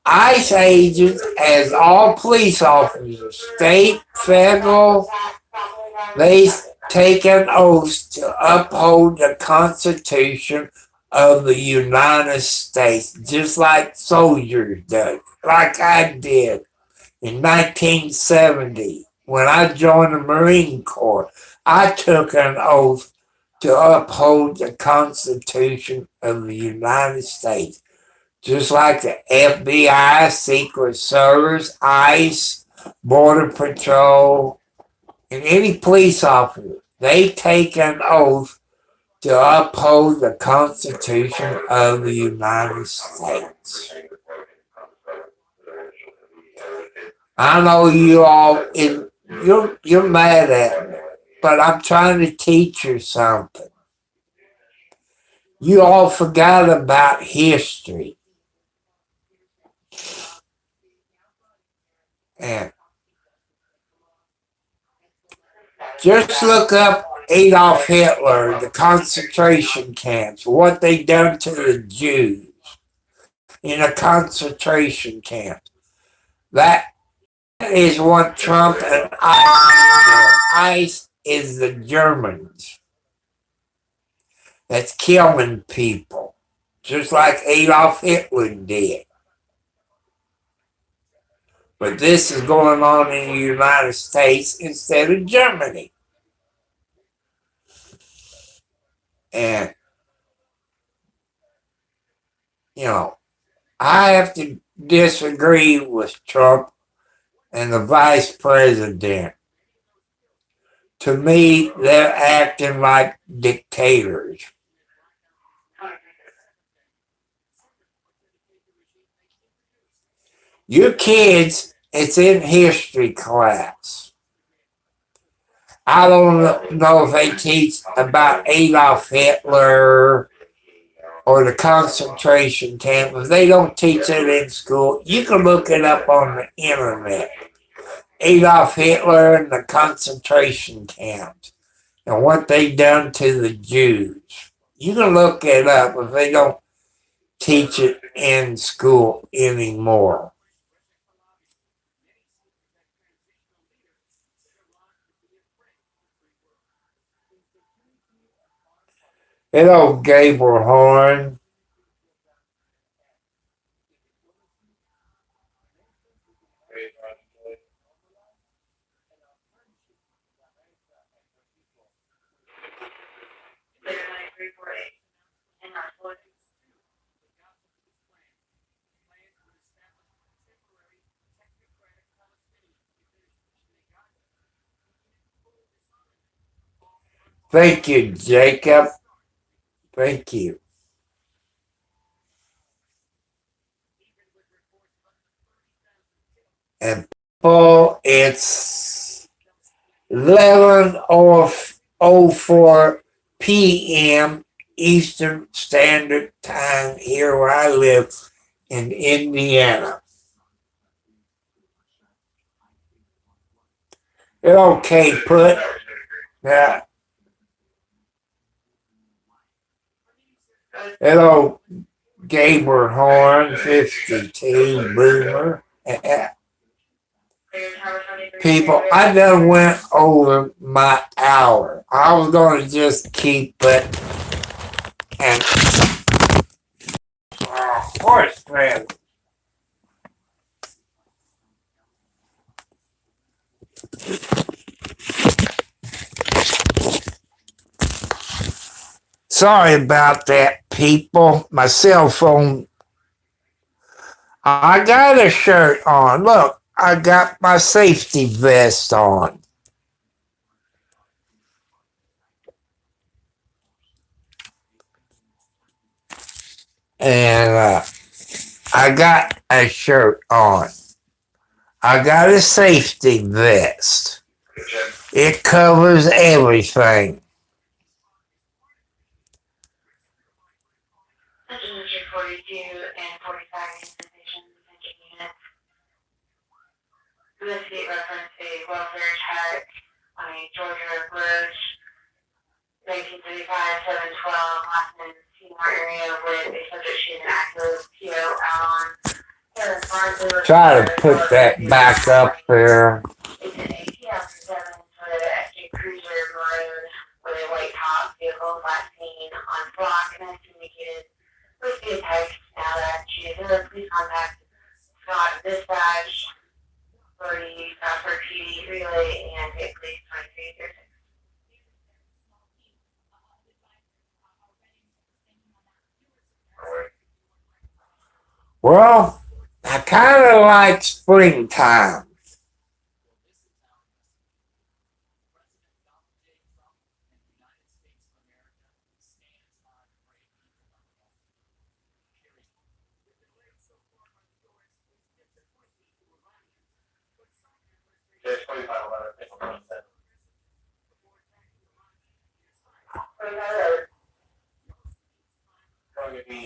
ICE agents, as all police officers, state, federal, they take an oath to uphold the Constitution of the United States, just like soldiers do, like I did in 1970 when I joined the Marine Corps. I took an oath to uphold the Constitution of the United States, just like the FBI, Secret Service, ICE, Border Patrol, and any police officer. They take an oath to uphold the Constitution of the United States. I know you all, you're mad at me, but I'm trying to teach you something. You all forgot about history. And just look up Adolf Hitler, the concentration camps, what they done to the Jews in a concentration camp. That is what Trump and ICE is the Germans that's killing people, just like Adolf Hitler did. But this is going on in the United States instead of Germany. And, you know, I have to disagree with Trump and the vice president. To me, they're acting like dictators. Your kids, it's in history class. I don't know if they teach about Adolf Hitler or the concentration camp. If they don't teach it in school, you can look it up on the internet. Adolf Hitler and the concentration camps and what they done to the Jews. You can look it up if they don't teach it in school anymore. Hello, Gabriel Horn. Thank you, Jacob. Thank you. And Paul, it's 11:04 p.m. Eastern Standard Time here where I live in Indiana. Okay, put that. Hello, Gaber Horn, 52, Boomer. People, I done went over my hour. I was going to just keep it and horse trailer. Sorry about that, people. My cell phone. I got a shirt on. Look, I got my safety vest on. And I got a shirt on. I got a safety vest. It covers everything. Investigate reference a welfare check on a Georgia Bush 1935 712 Austin Seymour area with a subject sheet and active PO out on. Try to put that back up there. It's an ATL 7 for the SJ Cruiser maroon with a white top vehicle last seen on block and has communicated with the text now that she is in the police contact Scott dispatch. 40 for PD relay and take police 2336. Well, I kind of like springtime.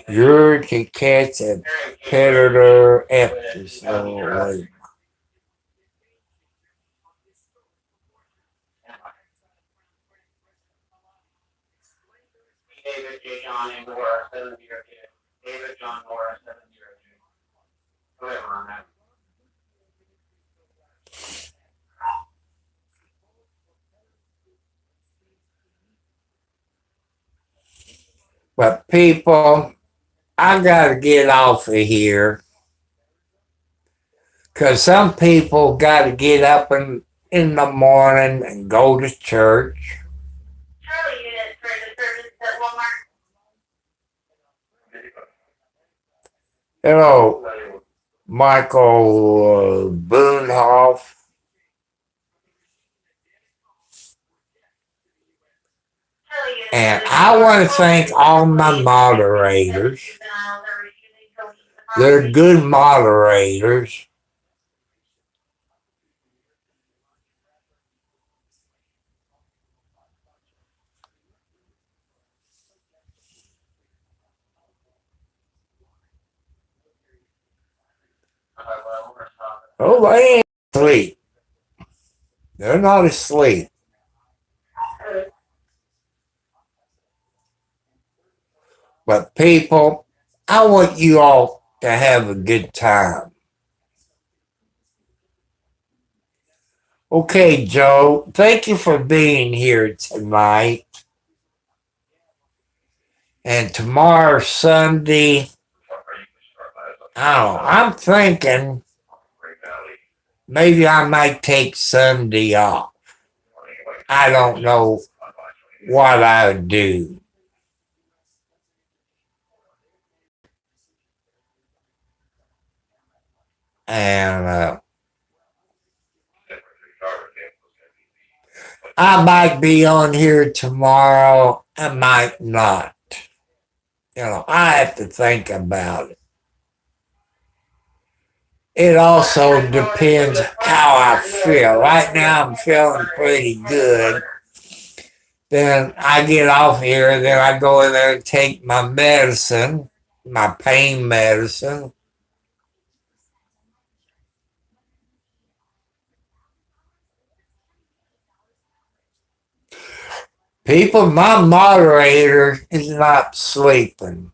You're to catch a predator episode. David J. John and Nora 702. David John Nora 702. Whatever on that. But people, I gotta get off of here. Cause some people gotta get up in the morning and go to church. Charlie unit for the service at Walmart. Hello, Michael Boonhoff. And I want to thank all my moderators. They're good moderators. Oh, they ain't asleep. They're not asleep. But people, I want you all to have a good time. Okay, Joe, thank you for being here tonight. And tomorrow, Sunday, I don't know, I'm thinking maybe I might take Sunday off. I don't know what I would do. And I might be on here tomorrow. I might not. I have to think about it. It also depends how I feel. Right now, I'm feeling pretty good. Then I get off here, then I go in there and take my medicine, my pain medicine. People, my moderator is not sleeping.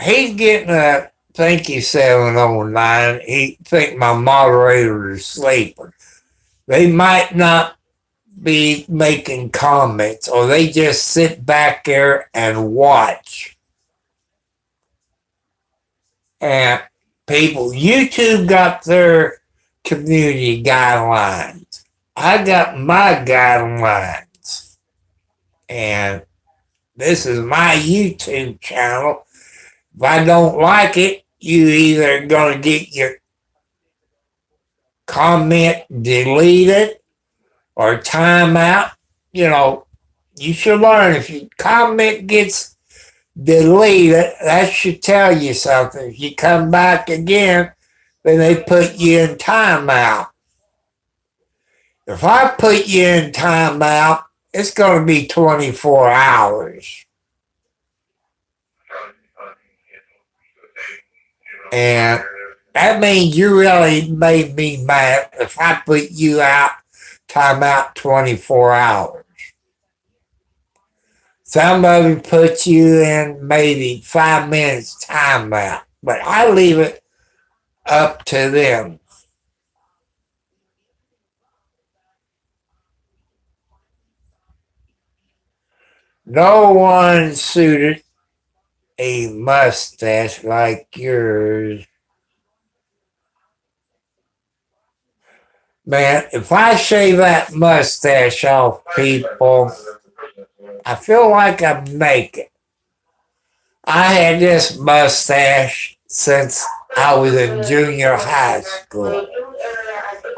He's getting a thank you 709. He think my moderator is sleeping. They might not be making comments, or they just sit back there and watch. And people, YouTube got their community guidelines. I got my guidelines. And this is my YouTube channel. If I don't like it, you either going to get your comment deleted or timeout. You should learn if your comment gets deleted, that should tell you something. If you come back again, then they put you in timeout. If I put you in timeout, it's going to be 24 hours. And that means you really made me mad if I put you out, timeout 24 hours. Somebody put you in maybe 5 minutes timeout, but I leave it up to them. No one suited a mustache like yours. Man, if I shave that mustache off, people, I feel like I'm naked. I had this mustache since I was in junior high school.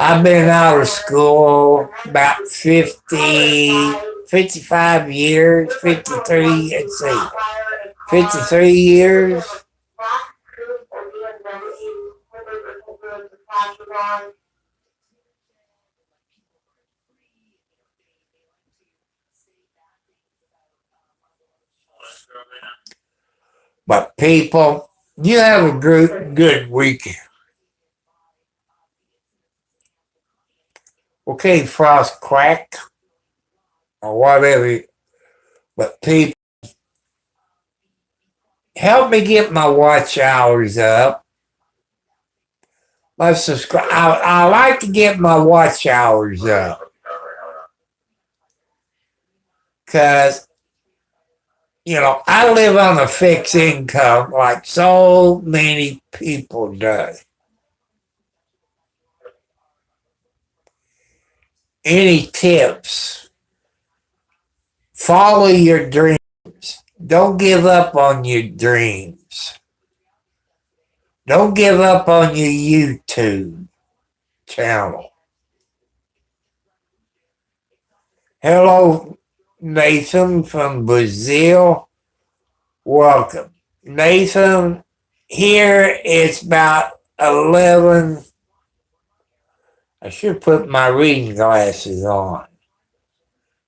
I've been out of school about 55 years, 53, let's see, 53 years. But people, you have a good weekend. Okay, Frost Crack, or whatever. But people, help me get my watch hours up. My subscribe. I like to get my watch hours up. Because, I live on a fixed income like so many people do. any tips. Follow your dreams. Don't give up on your dreams. Don't give up on your YouTube channel. Hello, Nathan from Brazil. Welcome. Nathan, here it's about 11. I should put my reading glasses on.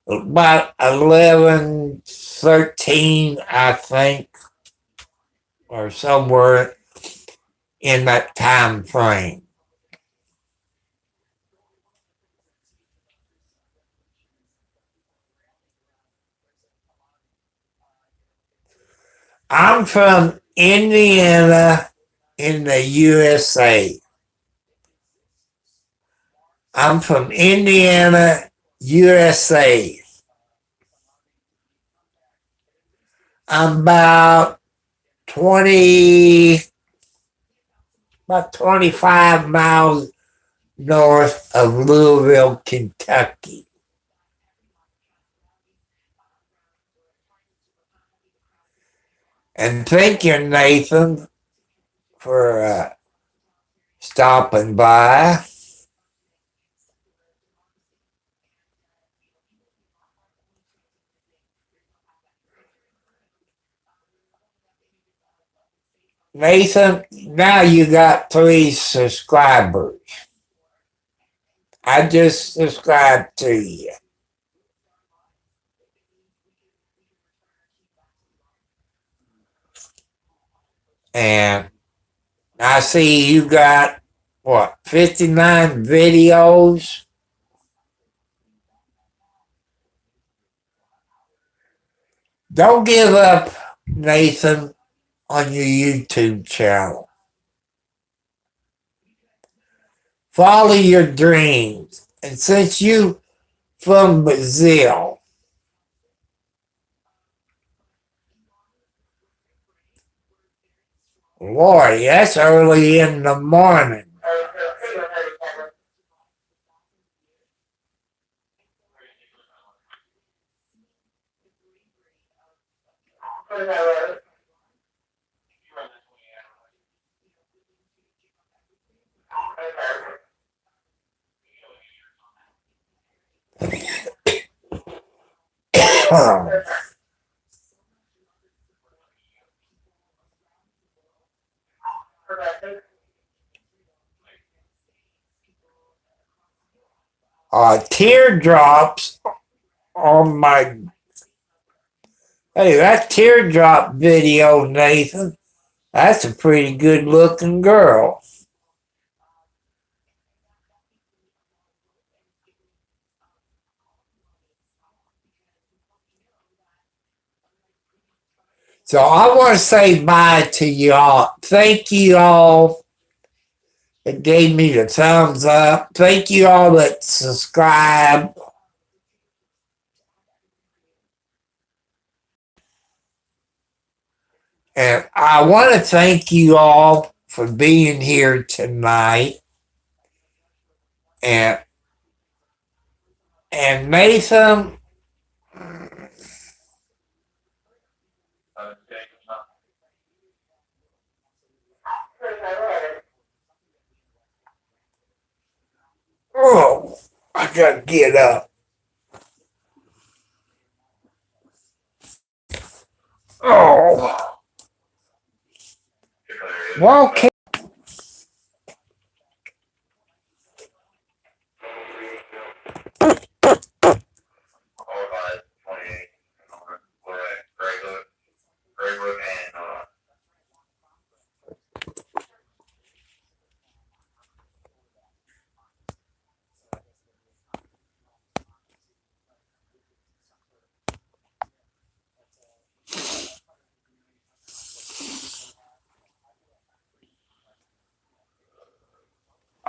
About 11:13, I think, or somewhere in that time frame. I'm from Indiana in the USA. I'm from Indiana, USA. I'm about 25 miles north of Louisville, Kentucky. And thank you, Nathan, for stopping by. Nathan, now you got 3 subscribers. I just subscribed to you. And I see you got, 59 videos? Don't give up, Nathan, on your YouTube channel. Follow your dreams. And since you from Brazil, Lord, that's early in the morning. Teardrops on my. Hey, that teardrop video, Nathan, that's a pretty good looking girl. So I want to say bye to y'all. Thank you all that gave me the thumbs up. Thank you all that subscribe. And I want to thank you all for being here tonight. And Nathan, oh, I gotta get up. Oh, well, okay.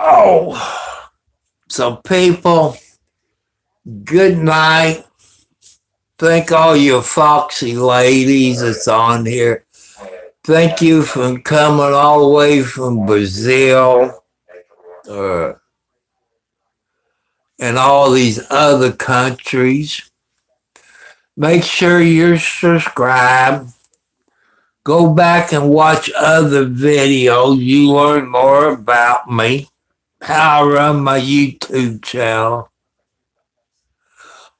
Oh, so people, good night. Thank all you foxy ladies that's on here. Thank you for coming all the way from Brazil. and all these other countries. Make sure you're subscribed. Go back and watch other videos. You learn more about me, how I run my YouTube channel.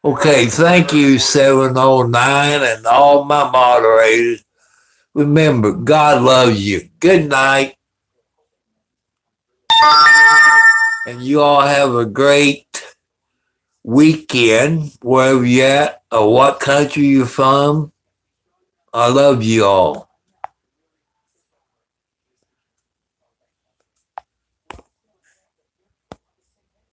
Okay, thank you, 709, and all my moderators. Remember, God loves you. Good night. And you all have a great weekend, wherever you're at, or what country you're from. I love you all.